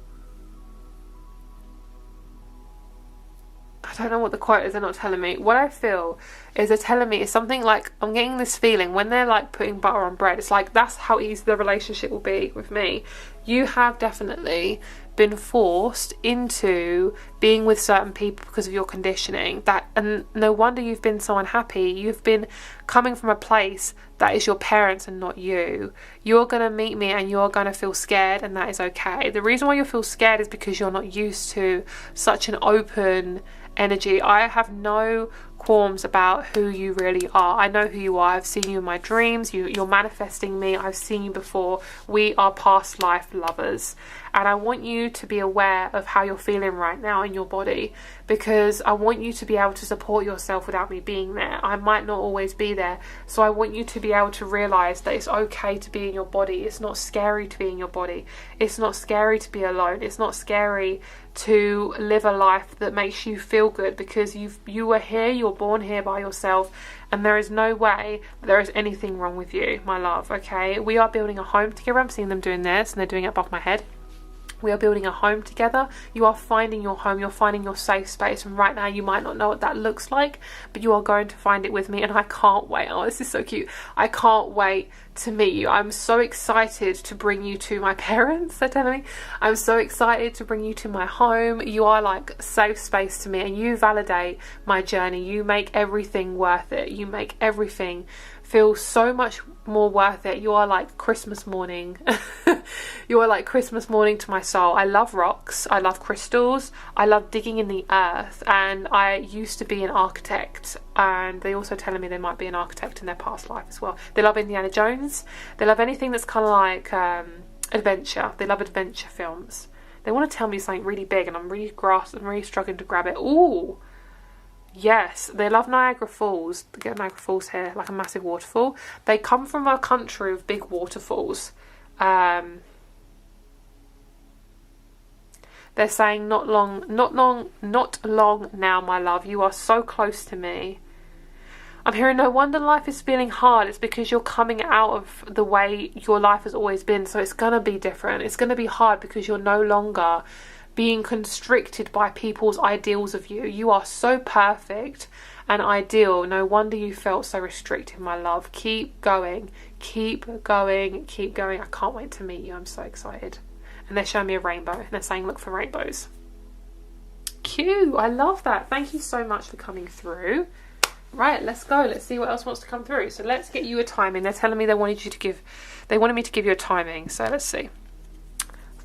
I don't know what the quote is. They're not telling me. What I feel is they're telling me it's something like, I'm getting this feeling when they're like putting butter on bread, it's like that's how easy the relationship will be with me. You have definitely been forced into being with certain people because of your conditioning, and no wonder you've been so unhappy. You've been coming from a place that is your parents and not you. You're going to meet me and you're going to feel scared, and that is okay. The reason why you feel scared is because you're not used to such an open energy. I have no qualms about who you really are. I know who you are. I've seen you in my dreams. You're manifesting me. I've seen you before. We are past life lovers, and I want you to be aware of how you're feeling right now in your body, because I want you to be able to support yourself without me being there. I might not always be there, so I want you to be able to realize that it's okay to be in your body. It's not scary to be in your body. It's not scary to be alone. It's not scary to live a life that makes you feel good, because you were here, you're born here by yourself, and there is no way there is anything wrong with you, my love. Okay, we are building a home together. I'm seeing them doing this, and they're doing it above my head. We are building a home together. You are finding your home. You're finding your safe space. And right now you might not know what that looks like, but you are going to find it with me. And I can't wait. Oh, this is so cute. I can't wait to meet you. I'm so excited to bring you to my parents. They're telling me. I'm so excited to bring you to my home. You are like safe space to me, and you validate my journey. You make everything worth it. You make everything feel so much more worth it. You are like Christmas morning. You are like Christmas morning to my soul. I love rocks. I love crystals. I love digging in the earth. And I used to be an architect. And they also telling me they might be an architect in their past life as well. They love Indiana Jones. They love anything that's kind of like adventure. They love adventure films. They want to tell me something really big, and I'm really struggling to grab it. Ooh. Yes, they love Niagara Falls. They get Niagara Falls here, like a massive waterfall. They come from a country of big waterfalls. They're saying not long now, my love. You are so close to me. I'm hearing no wonder life is feeling hard. It's because you're coming out of the way your life has always been. So it's going to be different. It's going to be hard because you're no longer being constricted by people's ideals of you. You are so perfect and ideal. No wonder you felt so restricted, my love. Keep going. Keep going. Keep going. I can't wait to meet you. I'm so excited. And they're showing me a rainbow. And they're saying, look for rainbows. Cute. I love that. Thank you so much for coming through. Right, let's go. Let's see what else wants to come through. So let's get you a timing. They're telling me they wanted me to give you a timing. So let's see.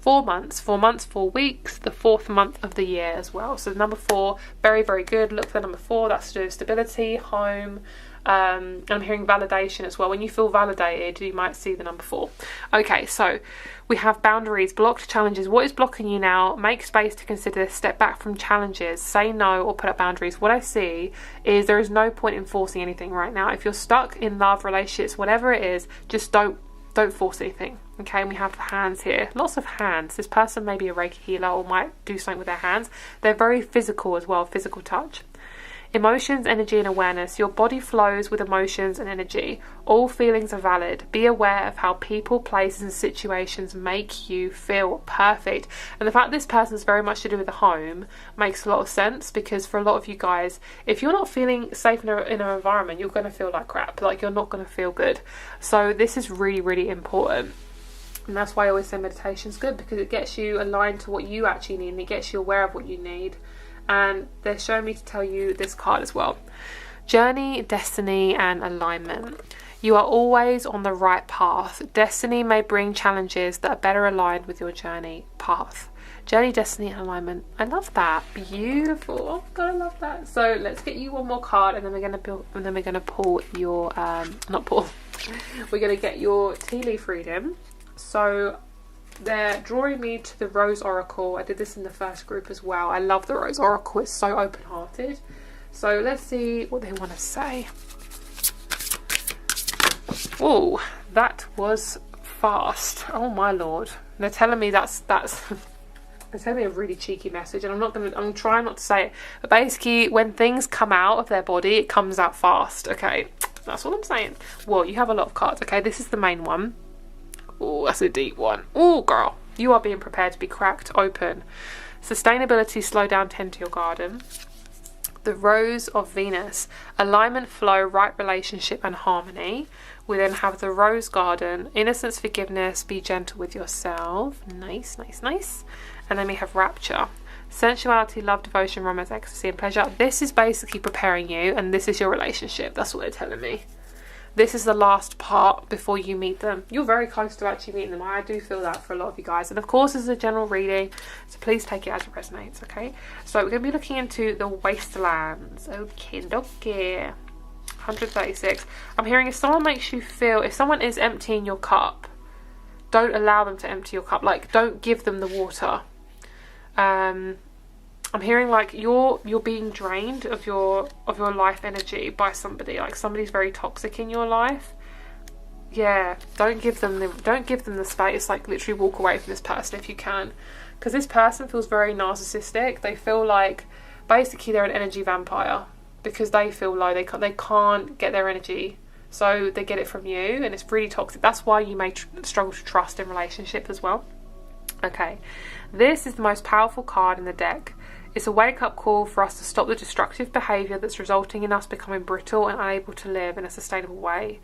4 months, 4 weeks, the 4th month of the year as well. So number 4, very, very good. Look for number 4. That's to do with stability, home. And I'm hearing validation as well. When you feel validated, you might see the number 4. Okay, so we have boundaries, blocked challenges. What is blocking you now? Make space to consider. Step back from challenges. Say no or put up boundaries. What I see is there is no point in forcing anything right now. If you're stuck in love, relationships, whatever it is, just don't force anything. Okay, and we have the hands here. Lots of hands. This person may be a Reiki healer or might do something with their hands. They're very physical as well, physical touch. Emotions, energy and awareness. Your body flows with emotions and energy. All feelings are valid. Be aware of how people, places and situations make you feel. Perfect. And the fact this person is very much to do with the home makes a lot of sense, because for a lot of you guys, if you're not feeling safe in an environment, you're going to feel like crap. Like you're not going to feel good. So this is really, really important. And that's why I always say meditation is good, because it gets you aligned to what you actually need, and it gets you aware of what you need. and they're showing me to tell you this card as well. Journey, destiny, and alignment. You are always on the right path. Destiny may bring challenges that are better aligned with your journey path. Journey, destiny, and alignment. I love that. Beautiful. Oh God, I love that. So let's get you one more card, and then we're gonna pull your not pull. We're gonna get your tea leaf reading. So they're drawing me to the Rose Oracle. I did this in the first group as well. I love the Rose Oracle. It's so open-hearted. So let's see what they want to say. Oh, that was fast. Oh my Lord. They're telling me that's they're telling me a really cheeky message, and I'm trying not to say it, but basically when things come out of their body, it comes out fast. Okay, that's what I'm saying. Well, you have a lot of cards. Okay, this is the main one. Oh, that's a deep one. Oh girl, you are being prepared to be cracked open. Sustainability, slow down, tend to your garden. The Rose of Venus, alignment, flow, right relationship, and harmony. We then have the Rose Garden, innocence, forgiveness, be gentle with yourself. Nice, nice, nice. And then we have Rapture, sensuality, love, devotion, romance, ecstasy, and pleasure. This is basically preparing you, and this is your relationship. That's what they're telling me. This is the last part before you meet them. You're very close to actually meeting them. I do feel that for a lot of you guys. And of course, this is a general reading, so please take it as it resonates, okay? So we're going to be looking into the wastelands. Okay, okay. 136. I'm hearing if someone makes you feel, if someone is emptying your cup, don't allow them to empty your cup. Like, don't give them the water. I'm hearing like you're being drained of your life energy by somebody. Like somebody's very toxic in your life. Yeah, don't give them the space. Like literally walk away from this person if you can, because this person feels very narcissistic. They feel like basically they're an energy vampire because they feel low. They can't get their energy, so they get it from you, and it's really toxic. That's why you may struggle to trust in relationship as well. Okay, this is the most powerful card in the deck. It's a wake-up call for us to stop the destructive behaviour that's resulting in us becoming brittle and unable to live in a sustainable way.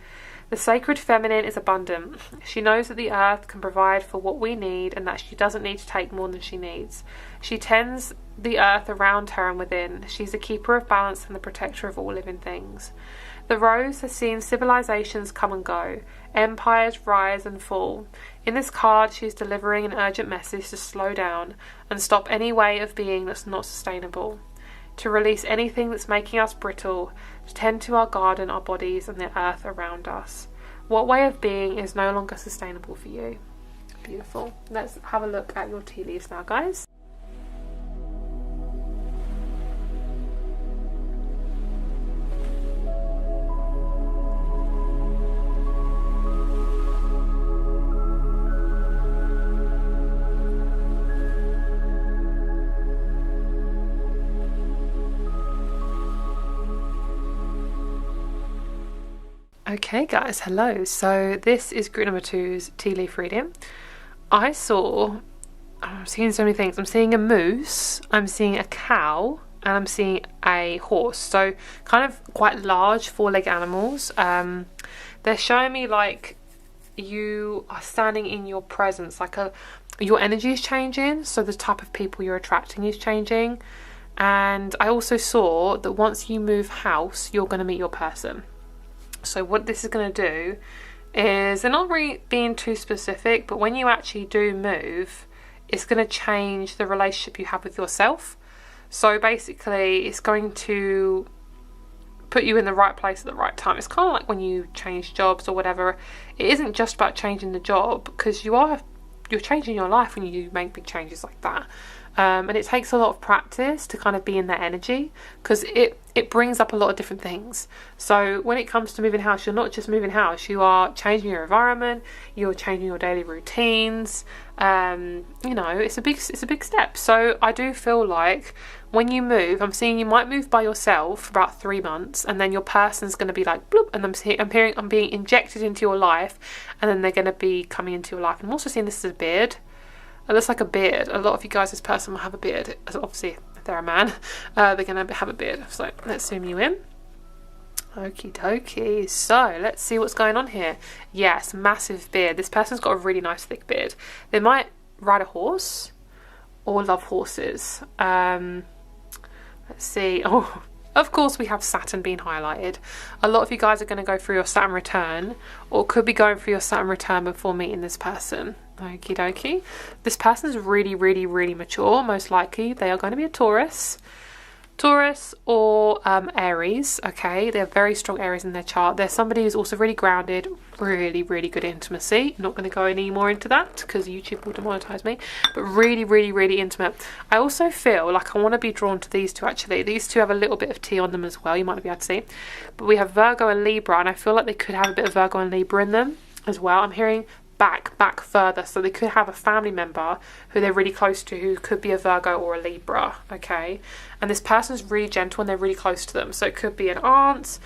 The sacred feminine is abundant. She knows that the earth can provide for what we need and that she doesn't need to take more than she needs. She tends the earth around her and within. She's the keeper of balance and the protector of all living things. The rose has seen civilizations come and go, empires rise and fall. In this card, she is delivering an urgent message to slow down and stop any way of being that's not sustainable, to release anything that's making us brittle, to tend to our garden, our bodies, and the earth around us. What way of being is no longer sustainable for you? Beautiful. Let's have a look at your tea leaves now, guys. Okay guys, hello. So this is group number 2's tea leaf reading. I'm seeing so many things. I'm seeing a moose, I'm seeing a cow, and I'm seeing a horse. So kind of quite large 4-legged animals. They're showing me like you are standing in your presence, like your energy is changing, so the type of people you're attracting is changing. And I also saw that once you move house, you're going to meet your person. So what this is going to do is, they're not really being too specific, but when you actually do move, it's going to change the relationship you have with yourself. So basically it's going to put you in the right place at the right time. It's kind of like when you change jobs or whatever. It isn't just about changing the job, because you're changing your life when you make big changes like that. And it takes a lot of practice to kind of be in that energy, because it brings up a lot of different things. So when it comes to moving house, you're not just moving house, you are changing your environment, you're changing your daily routines. You know, it's a big step. So I do feel like when you move, I'm seeing you might move by yourself for about 3 months, and then your person's going to be like bloop, and I'm being injected into your life, and then they're going to be coming into your life. And I'm also seeing this as a beard. It looks like a beard. A lot of you guys, this person will have a beard. Obviously, if they're a man, they're going to have a beard. So let's zoom you in. Okie dokie. So let's see what's going on here. Yes, massive beard. This person's got a really nice thick beard. They might ride a horse or love horses. Let's see. Oh, of course we have Saturn being highlighted. A lot of you guys are going to go through your Saturn return, or could be going through your Saturn return before meeting this person. Okie dokie. This person is really, really, really mature. Most likely they are going to be a Taurus or Aries. Okay, they have very strong Aries in their chart. They're somebody who's also really grounded, really, really good intimacy. I'm not going to go any more into that because YouTube will demonetize me, but really, really, really intimate. I also feel like I want to be drawn to these two actually. These two have a little bit of tea on them as well, you might not be able to see, but we have Virgo and Libra, and I feel like they could have a bit of Virgo and Libra in them as well. I'm hearing back further, so they could have a family member who they're really close to who could be a Virgo or a Libra. Okay, and this person's really gentle and they're really close to them, so it could be an aunt,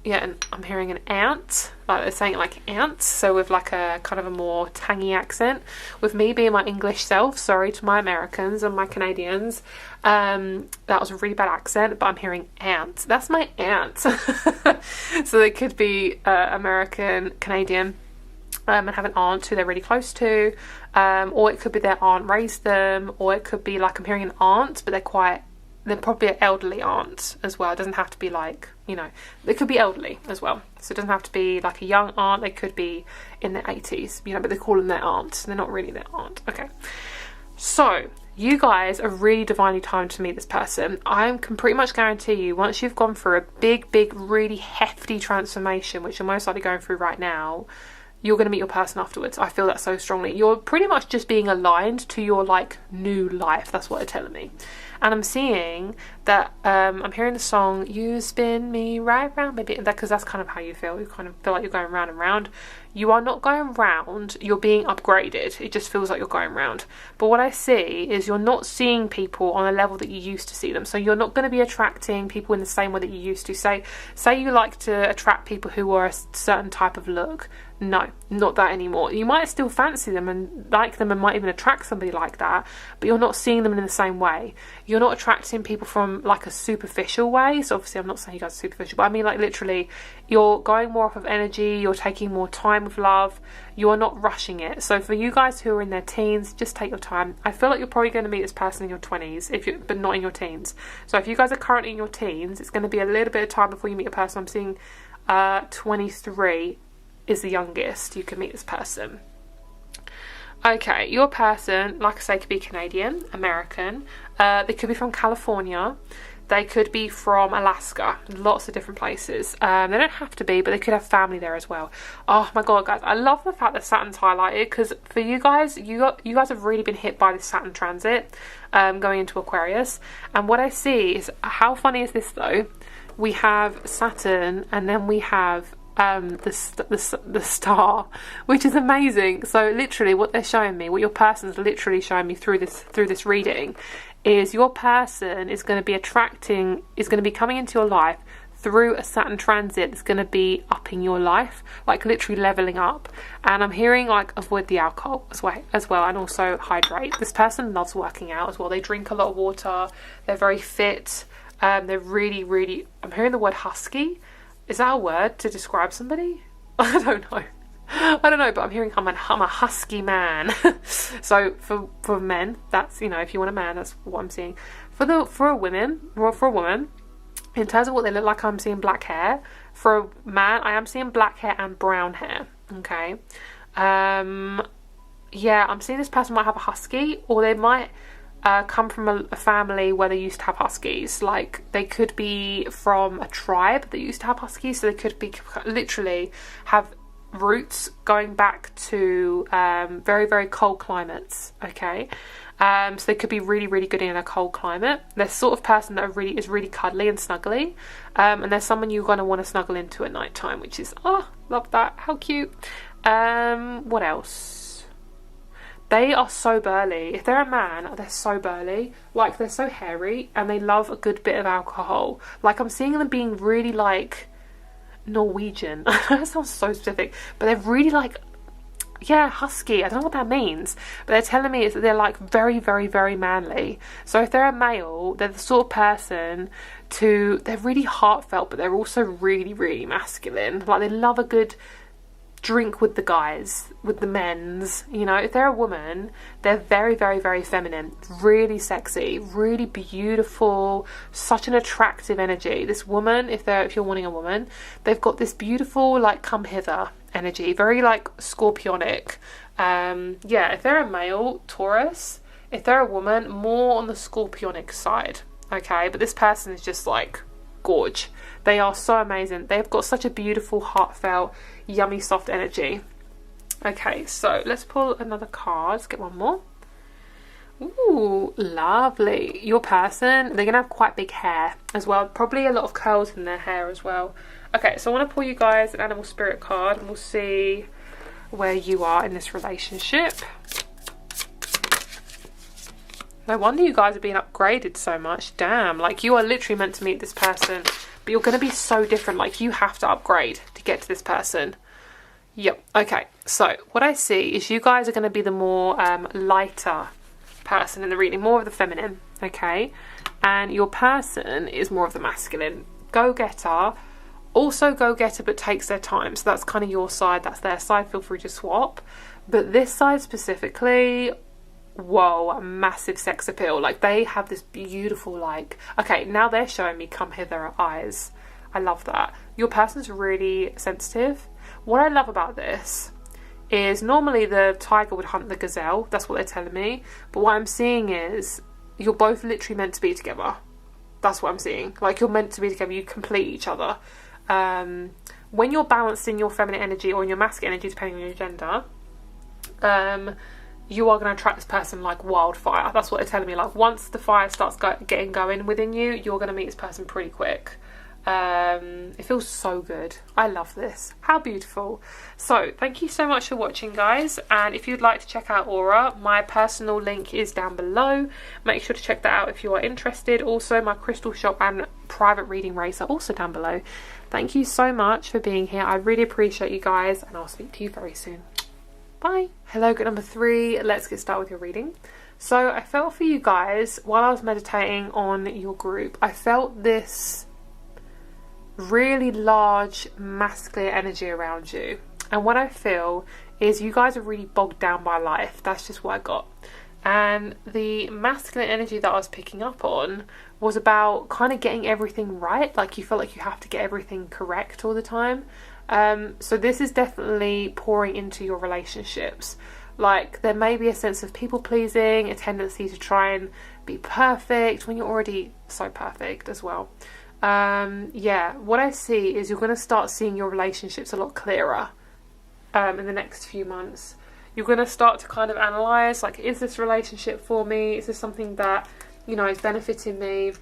yeah, and I'm hearing an aunt, like they're saying it like ants, so with like a kind of a more tangy accent. With me being my English self, sorry to my Americans and my Canadians, that was a really bad accent, but I'm hearing aunt. That's my aunt. So they could be American, Canadian, and have an aunt who they're really close to, or it could be their aunt raised them, or it could be like I'm hearing an aunt, but they're probably an elderly aunt as well. It doesn't have to be like, you know, they could be elderly as well, so it doesn't have to be like a young aunt. They could be in their 80s, you know, but they call them their aunt. They're not really their aunt. Okay, so you guys are really divinely timed to meet this person. I can pretty much guarantee you, once you've gone through a big, really hefty transformation, which you're most likely going through right now, you're going to meet your person afterwards. I feel that so strongly. You're pretty much just being aligned to your like new life. That's what they're telling me. And I'm seeing that, I'm hearing the song, you spin me right round, baby, because that's kind of how you feel. You kind of feel like you're going round and round. You are not going round, you're being upgraded. It just feels like you're going round. But what I see is you're not seeing people on a level that you used to see them. So you're not going to be attracting people in the same way that you used to. Say you like to attract people who are a certain type of look. No, not that anymore. You might still fancy them and like them and might even attract somebody like that, but you're not seeing them in the same way. You're not attracting people from like a superficial way. So obviously I'm not saying you guys are superficial, but I mean like literally you're going more off of energy, you're taking more time with love, you're not rushing it. So for you guys who are in their teens, just take your time. I feel like you're probably going to meet this person in your 20s, but not in your teens. So if you guys are currently in your teens, it's going to be a little bit of time before you meet a person. I'm seeing 23 is the youngest you can meet this person. Okay, your person, like I say, could be Canadian, American, they could be from California, they could be from Alaska, lots of different places. They don't have to be, but they could have family there as well. Oh my god, guys, I love the fact that Saturn's highlighted, because for you guys, you guys have really been hit by this Saturn transit going into Aquarius. And what I see is, how funny is this though? We have Saturn and then we have the star, which is amazing. So literally what they're showing me, what your person's literally showing me through this reading, is your person is going to be coming into your life through a Saturn transit that's going to be upping your life, like literally leveling up. And I'm hearing like avoid the alcohol as well, and also hydrate. This person loves working out as well. They drink a lot of water, they're very fit, they're really, I'm hearing the word husky. Is that a word to describe somebody? I don't know, but I'm hearing I'm a husky man. So for men, that's, you know, if you want a man, that's what I'm seeing. For a woman, in terms of what they look like, I'm seeing black hair. For a man, I am seeing black hair and brown hair. Okay, yeah, I'm seeing this person might have a husky, or they might come from a family where they used to have huskies. Like they could be from a tribe that used to have huskies, so they could be literally have roots going back to very cold climates. Okay, so they could be really good in a cold climate. They're the sort of person that is really cuddly and snuggly, and they're someone you're going to want to snuggle into at night time, which is, oh, love that, how cute. What else? They are so burly. If they're a man, they're so burly. Like, they're so hairy, and they love a good bit of alcohol. Like, I'm seeing them being really, like, Norwegian. That sounds so specific. But they're really, like, yeah, husky. I don't know what that means. But they're telling me is that they're, like, very manly. So if they're a male, they're the sort of person they're really heartfelt, but they're also really masculine. Like, they love a good drink with the guys, with the men's. You know, if they're a woman, they're very, very, very feminine, really sexy, really beautiful, such an attractive energy. This woman, if you're wanting a woman, they've got this beautiful, like, come hither energy, very like scorpionic. Yeah, if they're a male, Taurus. If they're a woman, more on the scorpionic side. Okay, but this person is just like gorge. They are so amazing. They've got such a beautiful, heartfelt, yummy, soft energy. Okay, so let's pull another card. Let's get one more. Ooh, lovely. Your person, they're gonna have quite big hair as well, probably a lot of curls in their hair as well. Okay, so I want to pull you guys an animal spirit card, and we'll see where you are in this relationship. No wonder you guys are being upgraded so much. Damn, like, you are literally meant to meet this person, but you're going to be so different. Like, you have to upgrade to get to this person. Yep. Okay, so what I see is you guys are going to be the more lighter person in the reading, more of the feminine. Okay, and your person is more of the masculine, go-getter. Also go-getter, but takes their time. So that's kind of your side, that's their side. Feel free to swap. But this side specifically, whoa, massive sex appeal. Like, they have this beautiful, like, okay, now they're showing me come hither eyes. I love that. Your person's really sensitive. What I love about this is normally the tiger would hunt the gazelle. That's what they're telling me. But what I'm seeing is you're both literally meant to be together. That's what I'm seeing. Like, you're meant to be together. You complete each other. When you're balanced in your feminine energy or in your masculine energy, depending on your gender, you are going to attract this person like wildfire. That's what they're telling me. Like, once the fire starts getting going within you, you're going to meet this person pretty quick. It feels so good. I love this. How beautiful. So thank you so much for watching, guys, and if you'd like to check out Aura, my personal link is down below. Make sure to check that out if you are interested. Also, my crystal shop and private reading rates are also down below. Thank you so much for being here. I really appreciate you guys, and I'll speak to you very soon. Bye. Hello, group number 3. Let's get started with your reading. So I felt for you guys while I was meditating on your group, I felt this really large masculine energy around you, and what I feel is you guys are really bogged down by life. That's just what I got. And the masculine energy that I was picking up on was about kind of getting everything right. Like, you feel like you have to get everything correct all the time. So this is definitely pouring into your relationships. Like, there may be a sense of people pleasing, a tendency to try and be perfect when you're already so perfect as well. Yeah, what I see is you're going to start seeing your relationships a lot clearer in the next few months. You're going to start to kind of analyse, like, is this relationship for me? Is this something that, you know, is benefiting me?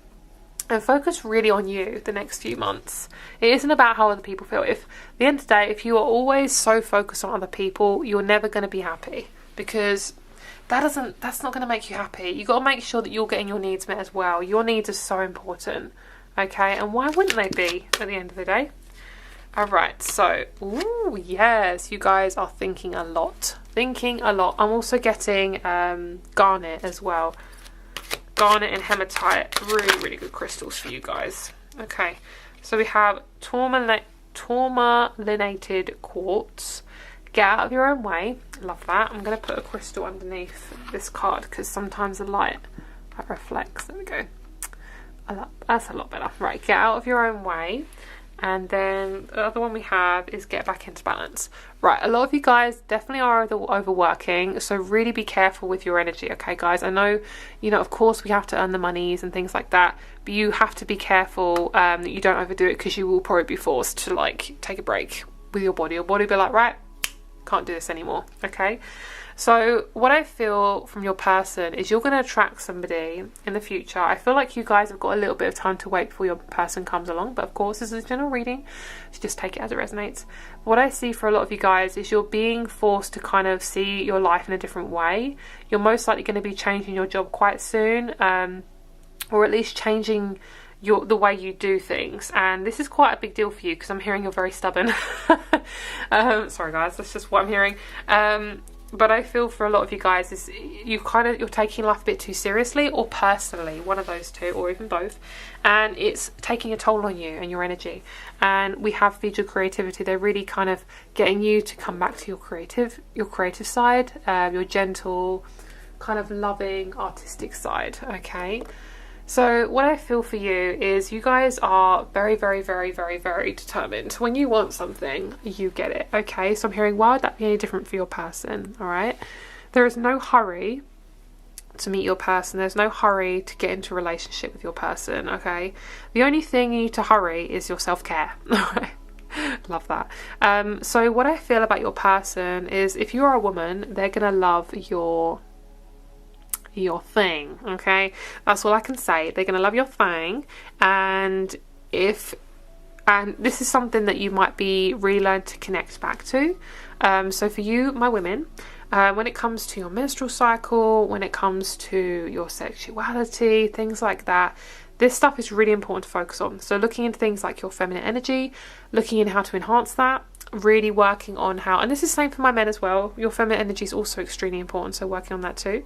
And focus really on you the next few months. It isn't about how other people feel. If, at the end of the day, if you are always so focused on other people, you're never going to be happy, because that's not going to make you happy. You've got to make sure that you're getting your needs met as well. Your needs are so important. Okay, and why wouldn't they be at the end of the day? Alright, so, ooh, yes, you guys are thinking a lot. Thinking a lot. I'm also getting garnet as well. Garnet and hematite, really, really good crystals for you guys. Okay, so we have tourmalinated quartz. Get out of your own way. Love that. I'm going to put a crystal underneath this card because sometimes the light reflects. There we go. That's a lot better. Right, get out of your own way. And then the other one we have is get back into balance. Right, a lot of you guys definitely are overworking, so really be careful with your energy, okay, guys? I know, you know, of course we have to earn the monies and things like that, but you have to be careful that you don't overdo it, because you will probably be forced to, like, take a break with your body. Your body will be like, right, can't do this anymore, okay? So what I feel from your person is you're going to attract somebody in the future. I feel like you guys have got a little bit of time to wait before your person comes along. But of course, this is a general reading, so just take it as it resonates. What I see for a lot of you guys is you're being forced to kind of see your life in a different way. You're most likely going to be changing your job quite soon, or at least changing the way you do things, and this is quite a big deal for you because I'm hearing you're very stubborn. Sorry guys, that's just what I'm hearing. but I feel for a lot of you guys is you're taking life a bit too seriously, or personally, one of those two, or even both, and it's taking a toll on you and your energy. And we have featured creativity. They're really kind of getting you to come back to your creative side, your gentle, kind of loving, artistic side. Okay. So what I feel for you is you guys are very, very, very, very, very determined. When you want something, you get it, okay? So I'm hearing, why would that be any different for your person, all right? There is no hurry to meet your person. There's no hurry to get into a relationship with your person, okay? The only thing you need to hurry is your self-care, all right? Love that. So what I feel about your person is if you're a woman, they're going to love your thing, okay? That's all I can say. They're going to love your thing, and this is something that you might be relearned to connect back to. So for you, my women, when it comes to your menstrual cycle, when it comes to your sexuality, things like that, this stuff is really important to focus on. So looking into things like your feminine energy, looking in how to enhance that, really working on how, and this is the same for my men as well, your feminine energy is also extremely important, so working on that too.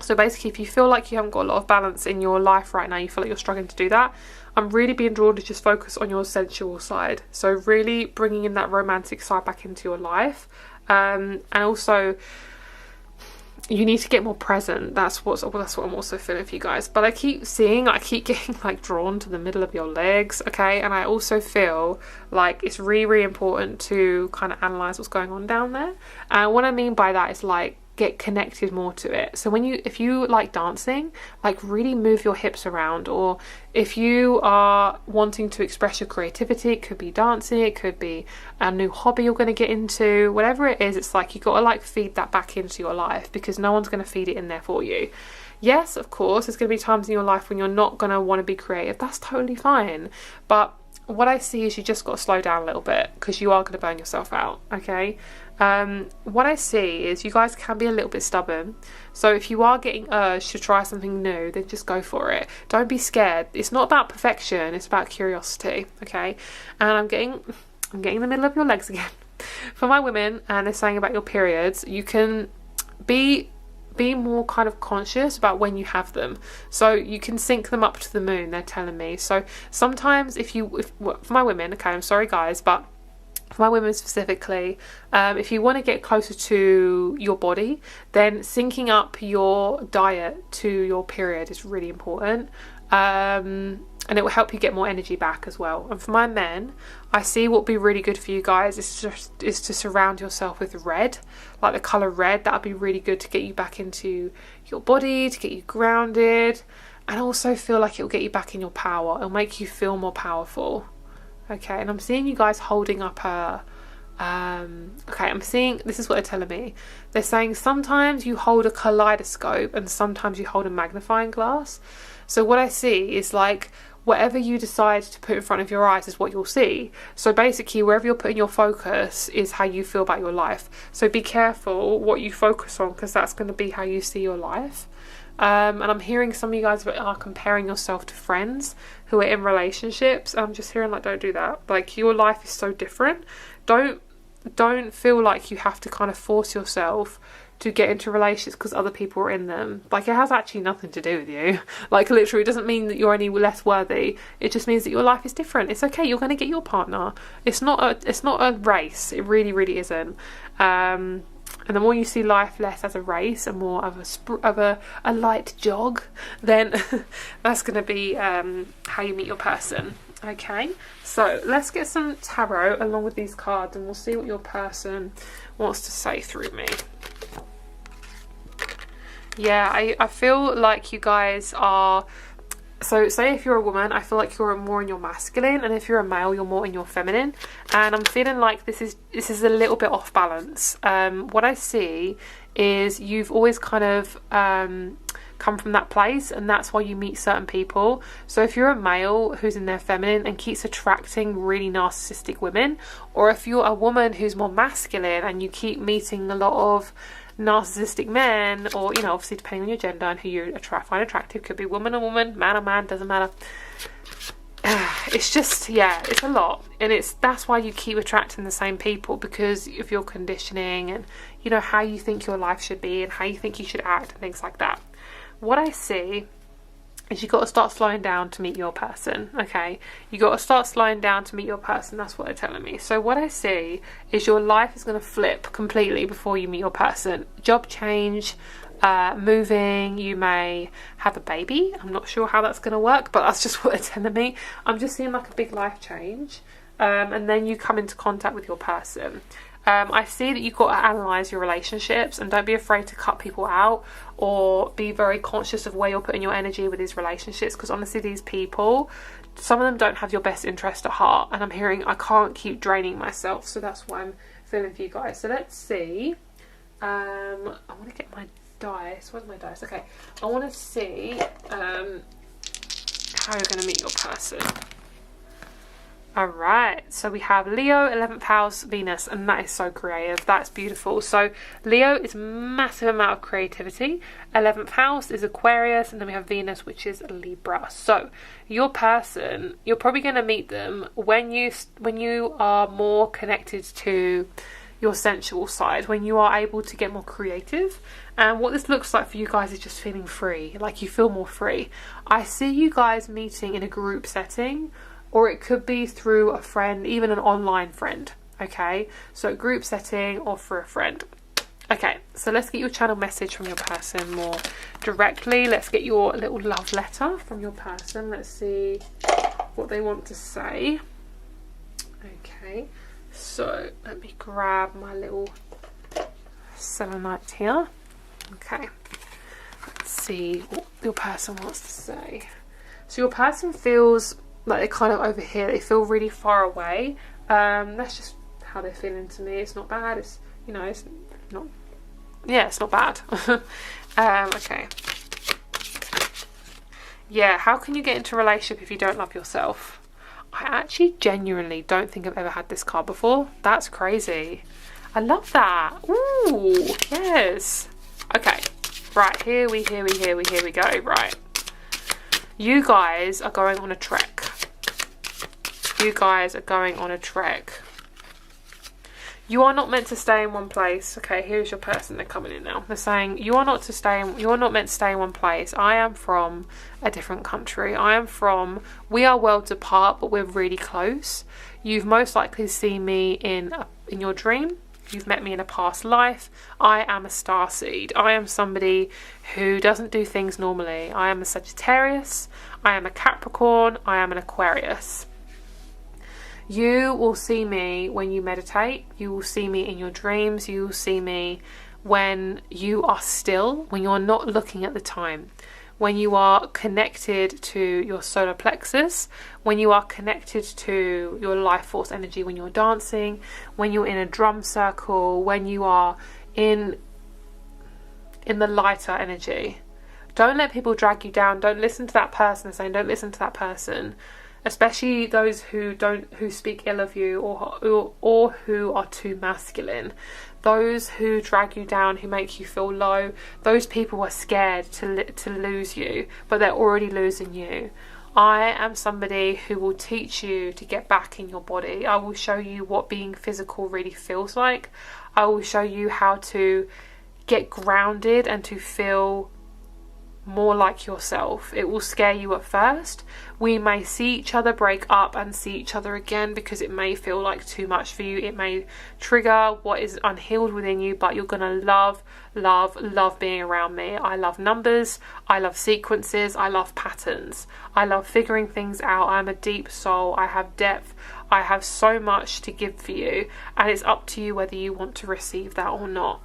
So basically, if you feel like you haven't got a lot of balance in your life right now, you feel like you're struggling to do that, I'm really being drawn to just focus on your sensual side. So really bringing in that romantic side back into your life, and also you need to get more present. That's what I'm also feeling for you guys. But I keep getting like drawn to the middle of your legs, okay? And I also feel like it's really, really important to kind of analyze what's going on down there. And what I mean by that is like get connected more to it. So if you like dancing, like really move your hips around, or if you are wanting to express your creativity, it could be dancing, it could be a new hobby you're going to get into, whatever it is, it's like you got to like feed that back into your life, because no one's going to feed it in there for you. Yes, of course, there's going to be times in your life when you're not going to want to be creative. That's totally fine. But what I see is you just got to slow down a little bit, because you are going to burn yourself out, okay? What I see is you guys can be a little bit stubborn. So if you are getting urged to try something new, then just go for it. Don't be scared. It's not about perfection, it's about curiosity, okay? And I'm getting the middle of your legs again. For my women, and they're saying about your periods, you can be more kind of conscious about when you have them, so you can sync them up to the moon, they're telling me. So sometimes for my women, okay, I'm sorry guys, but for my women specifically, if you want to get closer to your body, then syncing up your diet to your period is really important, and it will help you get more energy back as well. And for my men, I see what would be really good for you guys is to surround yourself with red, like the colour red. That would be really good to get you back into your body, to get you grounded, and also feel like it will get you back in your power. It'll make you feel more powerful. Okay, and I'm seeing you guys holding up okay, I'm seeing, this is what they're telling me. They're saying sometimes you hold a kaleidoscope and sometimes you hold a magnifying glass. So what I see is like whatever you decide to put in front of your eyes is what you'll see. So basically wherever you're putting your focus is how you feel about your life. So be careful what you focus on, because that's going to be how you see your life. And I'm hearing some of you guys are comparing yourself to friends who are in relationships. I'm just hearing like, don't do that. Like, your life is so different. Don't feel like you have to kind of force yourself to get into relationships because other people are in them. Like, it has actually nothing to do with you. Like, literally, it doesn't mean that you're any less worthy. It just means that your life is different. It's okay. You're going to get your partner. It's not a race. It really, really isn't. And the more you see life less as a race and more of a light jog, then that's going to be how you meet your person. Okay, so let's get some tarot along with these cards, and we'll see what your person wants to say through me. Yeah, I feel like you guys are... So say if you're a woman, I feel like you're more in your masculine, and if you're a male, you're more in your feminine. And I'm feeling like this is a little bit off balance. What I see is you've always kind of come from that place, and that's why you meet certain people. So if you're a male who's in their feminine and keeps attracting really narcissistic women, or if you're a woman who's more masculine and you keep meeting a lot of narcissistic men, or, you know, obviously depending on your gender and who you find attractive, could be woman or woman, man or man, doesn't matter. it's just, yeah, it's a lot. And that's why you keep attracting the same people, because of your conditioning and, you know, how you think your life should be and how you think you should act and things like that. What I see is you got to start slowing down to meet your person, okay? You got to start slowing down to meet your person. That's what they're telling me. So what I see is your life is going to flip completely before you meet your person. Job change, moving, you may have a baby. I'm not sure how that's going to work, but that's just what they're telling me. I'm just seeing like a big life change, and then you come into contact with your person. I see that you've got to analyse your relationships, and don't be afraid to cut people out or be very conscious of where you're putting your energy with these relationships, because honestly these people, some of them don't have your best interest at heart, and I'm hearing I can't keep draining myself. So that's what I'm feeling for you guys. So let's see. I want to get my dice. Where's my dice? Okay, I want to see how you're going to meet your person. Alright, so we have Leo, 11th house, Venus, and that is so creative. That's beautiful. So Leo is massive amount of creativity. 11th house is Aquarius, and then we have Venus, which is Libra. So your person, you're probably going to meet them when you are more connected to your sensual side, when you are able to get more creative. And what this looks like for you guys is just feeling free, like you feel more free. I see you guys meeting in a group setting, or it could be through a friend, even an online friend, okay? So group setting or for a friend. Okay, so let's get your channel message from your person more directly. Let's get your little love letter from your person. Let's see what they want to say. Okay, so let me grab my little selenite here. Okay, let's see what your person wants to say. So your person feels like they're kind of over here. They feel really far away. That's just how they're feeling to me. It's not bad. It's, you know, it's not, yeah, it's not bad. Okay. Yeah, how can you get into a relationship if you don't love yourself? I actually genuinely don't think I've ever had this card before. That's crazy. I love that. Ooh, yes. Okay, right, here we go. Right, you guys are going on a trek. You guys are going on a trek. You are not meant to stay in one place. Okay, here's your person. They're coming in now. They're saying you are not meant to stay in one place. I am from a different country. We are worlds apart, but we're really close. You've most likely seen me in your dream. You've met me in a past life. I am a starseed. I am somebody who doesn't do things normally. I am a Sagittarius. I am a Capricorn. I am an Aquarius. You will see me when you meditate. You will see me in your dreams. You will see me when you are still, when you are not looking at the time, when you are connected to your solar plexus, when you are connected to your life force energy, when you're dancing, when you're in a drum circle, when you are in the lighter energy. Don't let people drag you down. Don't listen to that person saying, don't listen to that person. Especially those who speak ill of you or who are too masculine. Those who drag you down, who make you feel low, those people are scared to lose you, but they're already losing you. I am somebody who will teach you to get back in your body. I will show you what being physical really feels like. I will show you how to get grounded and to feel more like yourself. It will scare you at first. We may see each other break up and see each other again because it may feel like too much for you. It may trigger what is unhealed within you, but you're gonna love being around me. I love numbers, I love sequences, I love patterns, I love figuring things out. I'm a deep soul, I have depth, I have so much to give for you, and it's up to you whether you want to receive that or not.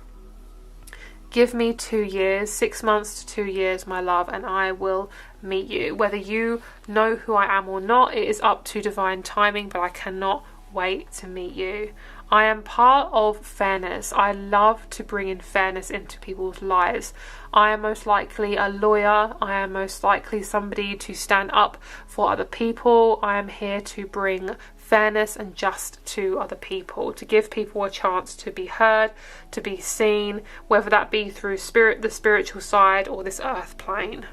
Give me 2 years, 6 months to 2 years, my love, and I will meet you. Whether you know who I am or not, it is up to divine timing, but I cannot wait to meet you. I am part of fairness. I love to bring in fairness into people's lives. I am most likely a lawyer. I am most likely somebody to stand up for other people. I am here to bring fairness and just to other people, to give people a chance to be heard, to be seen, whether that be through the spiritual side or this earth plane.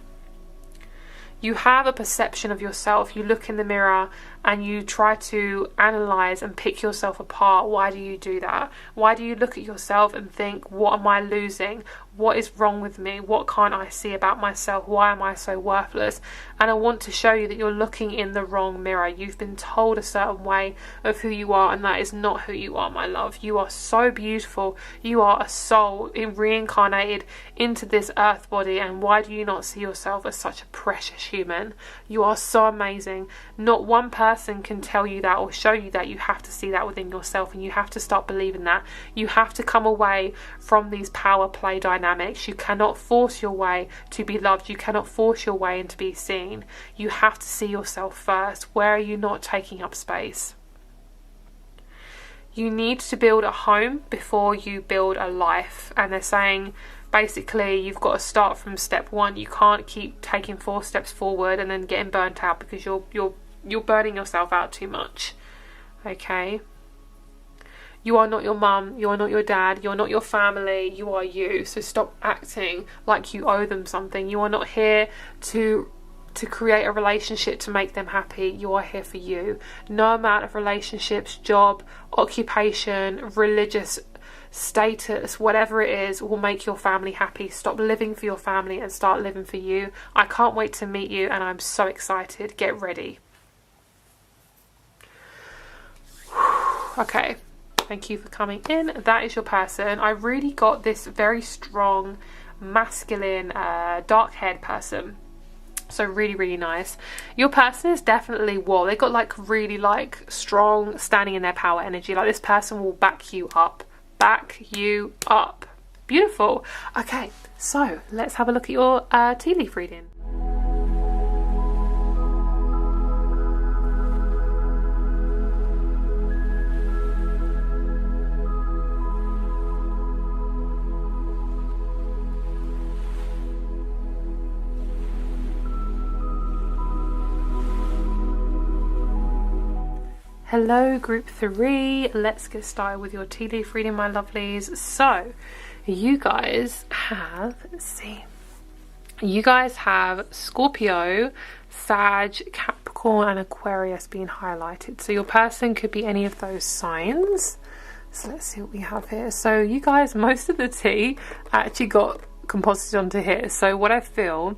You have a perception of yourself. You look in the mirror and you try to analyze and pick yourself apart. Why do you do that? Why do you look at yourself and think, what am I losing? What is wrong with me? What can't I see about myself? Why am I so worthless? And I want to show you that you're looking in the wrong mirror. You've been told a certain way of who you are, and that is not who you are, my love. You are so beautiful. You are a soul reincarnated into this earth body, and why do you not see yourself as such a precious human? You are so amazing. Not one person can tell you that or show you that. You have to see that within yourself, and you have to start believing that. You have to come away from these power play dynamics. You cannot force your way to be loved. You cannot force your way into be seen. You have to see yourself first. Where are you not taking up space? You need to build a home before you build a life. And they're saying basically you've got to start from step one. You can't keep taking 4 steps forward and then getting burnt out, because you're burning yourself out too much. Okay? You are not your mum, you are not your dad, you are not your family, you are you. So stop acting like you owe them something. You are not here to create a relationship to make them happy. You are here for you. No amount of relationships, job, occupation, religious status, whatever it is, will make your family happy. Stop living for your family and start living for you. I can't wait to meet you, and I'm so excited. Get ready. Okay. Thank you for coming in. That is your person. I really got this very strong, masculine, dark-haired person. So really, really nice. Your person is definitely, they got like really like strong, standing in their power energy. Like this person will back you up. Back you up. Beautiful. Okay, so let's have a look at your tea leaf reading. Hello group 3, let's get started with your tea leaf reading, my lovelies. So you guys have, let's see, you guys have Scorpio, Sag, Capricorn and Aquarius being highlighted. So your person could be any of those signs. So let's see what we have here. So you guys, most of the tea actually got composited onto here. So what I feel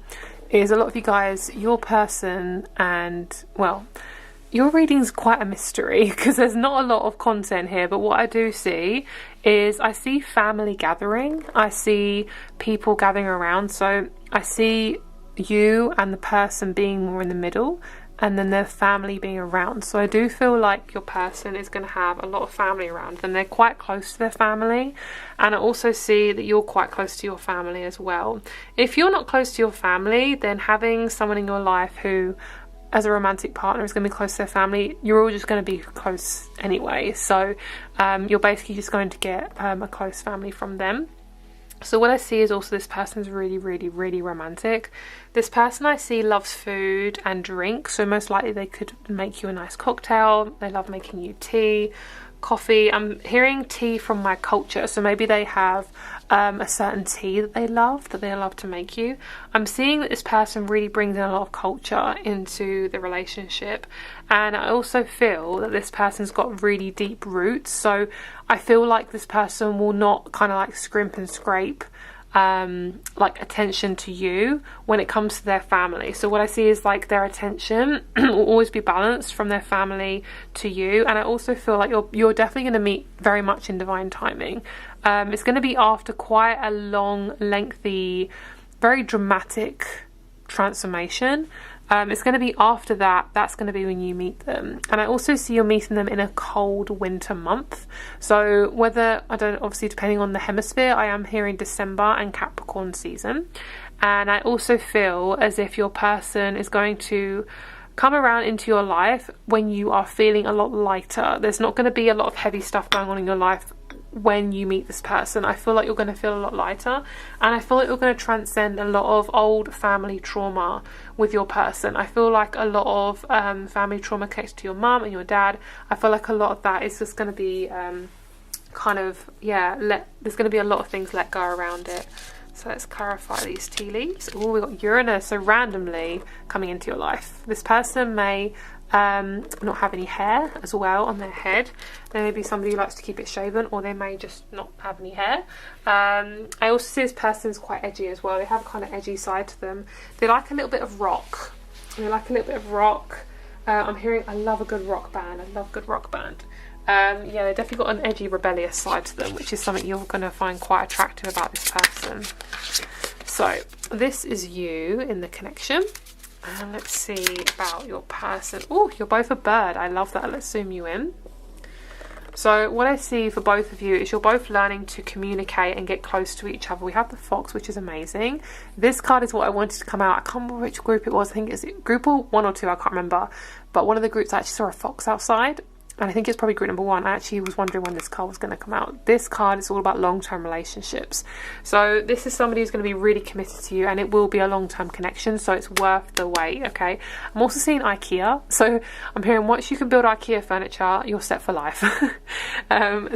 is a lot of you guys, your person, and well, your reading's quite a mystery because there's not a lot of content here, but what I do see is I see family gathering. I see people gathering around. So I see you and the person being more in the middle, and then their family being around. So I do feel like your person is going to have a lot of family around them. They're quite close to their family, and I also see that you're quite close to your family as well. If you're not close to your family, then having someone in your life who as a romantic partner is going to be close to their family, you're all just going to be close anyway. So you're basically just going to get a close family from them. So what I see is also this person is really, really, really romantic. This person I see loves food and drink. So most likely they could make you a nice cocktail. They love making you tea, coffee. I'm hearing tea from my culture. So maybe they have a certain tea that they love to make you. I'm seeing that this person really brings in a lot of culture into the relationship, and I also feel that this person's got really deep roots. So I feel like this person will not kind of like scrimp and scrape like attention to you when it comes to their family. So what I see is like their attention will always be balanced from their family to you, and I also feel like you're definitely going to meet very much in divine timing. It's going to be after quite a long, lengthy, very dramatic transformation. It's going to be after that. That's going to be when you meet them. And I also see you're meeting them in a cold winter month. So whether, I don't, obviously depending on the hemisphere, I am hearing December and Capricorn season. And I also feel as if your person is going to come around into your life when you are feeling a lot lighter. There's not going to be a lot of heavy stuff going on in your life when you meet this person. I feel like you're going to feel a lot lighter, and I feel like you're going to transcend a lot of old family trauma with your person. I feel like a lot of family trauma connected to your mum and your dad. I feel like a lot of that is just going to be there's going to be a lot of things let go around it. So let's clarify these tea leaves. Oh, we've got Uranus, so randomly coming into your life. This person may not have any hair as well on their head. There may be somebody who likes to keep it shaven, or they may just not have any hair. I also see this person's quite edgy as well. They have a kind of edgy side to them. They like a little bit of rock. I'm hearing, I love a good rock band. Yeah, they definitely got an edgy, rebellious side to them, which is something you're going to find quite attractive about this person. So this is you in the connection. And let's see about your person. Oh, you're both a bird. I love that. Let's zoom you in. So what I see for both of you is you're both learning to communicate and get close to each other. We have the fox, which is amazing. This card is what I wanted to come out. I can't remember which group it was. I think it's group 1 or 2. I can't remember. But one of the groups, I actually saw a fox outside. And I think it's probably group number 1. I actually was wondering when this card was going to come out. This card is all about long-term relationships. So this is somebody who's going to be really committed to you, and it will be a long-term connection, so it's worth the wait, okay? I'm also seeing IKEA. So I'm hearing once you can build IKEA furniture, you're set for life.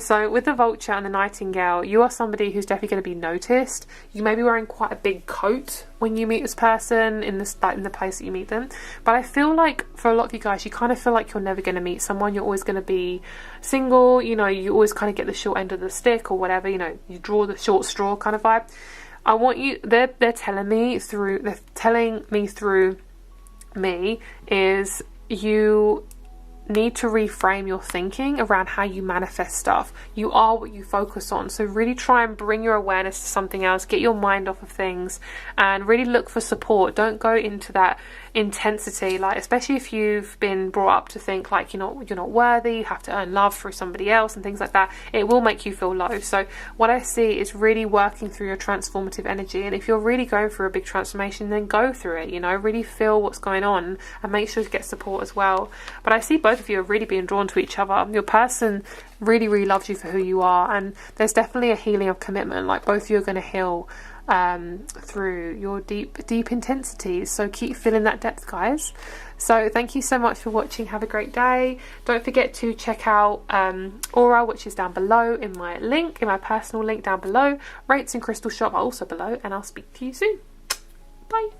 So with the vulture and the nightingale, you are somebody who's definitely going to be noticed. You may be wearing quite a big coat when you meet this person in the place that you meet them, but I feel like for a lot of you guys, you kind of feel like you're never going to meet someone. You're always going to be single, you know, you always kind of get the short end of the stick or whatever, you know, you draw the short straw kind of vibe. I want you, they're telling me through me is you need to reframe your thinking around how you manifest stuff. You are what you focus on, so really try and bring your awareness to something else, get your mind off of things, and really look for support. Don't go into that intensity, like especially if you've been brought up to think like you're not worthy, you have to earn love through somebody else and things like that. It will make you feel low. So what I see is really working through your transformative energy, and if you're really going through a big transformation, then go through it, you know, really feel what's going on and make sure to get support as well. But I see both of you are really being drawn to each other. Your person really loves you for who you are, and there's definitely a healing of commitment. Like both of you are going to heal through your deep intensities, so keep feeling that depth, guys. So thank you so much for watching. Have a great day. Don't forget to check out Aura, which is down below in my personal link down below. Rates and Crystal Shop are also below, and I'll speak to you soon. Bye.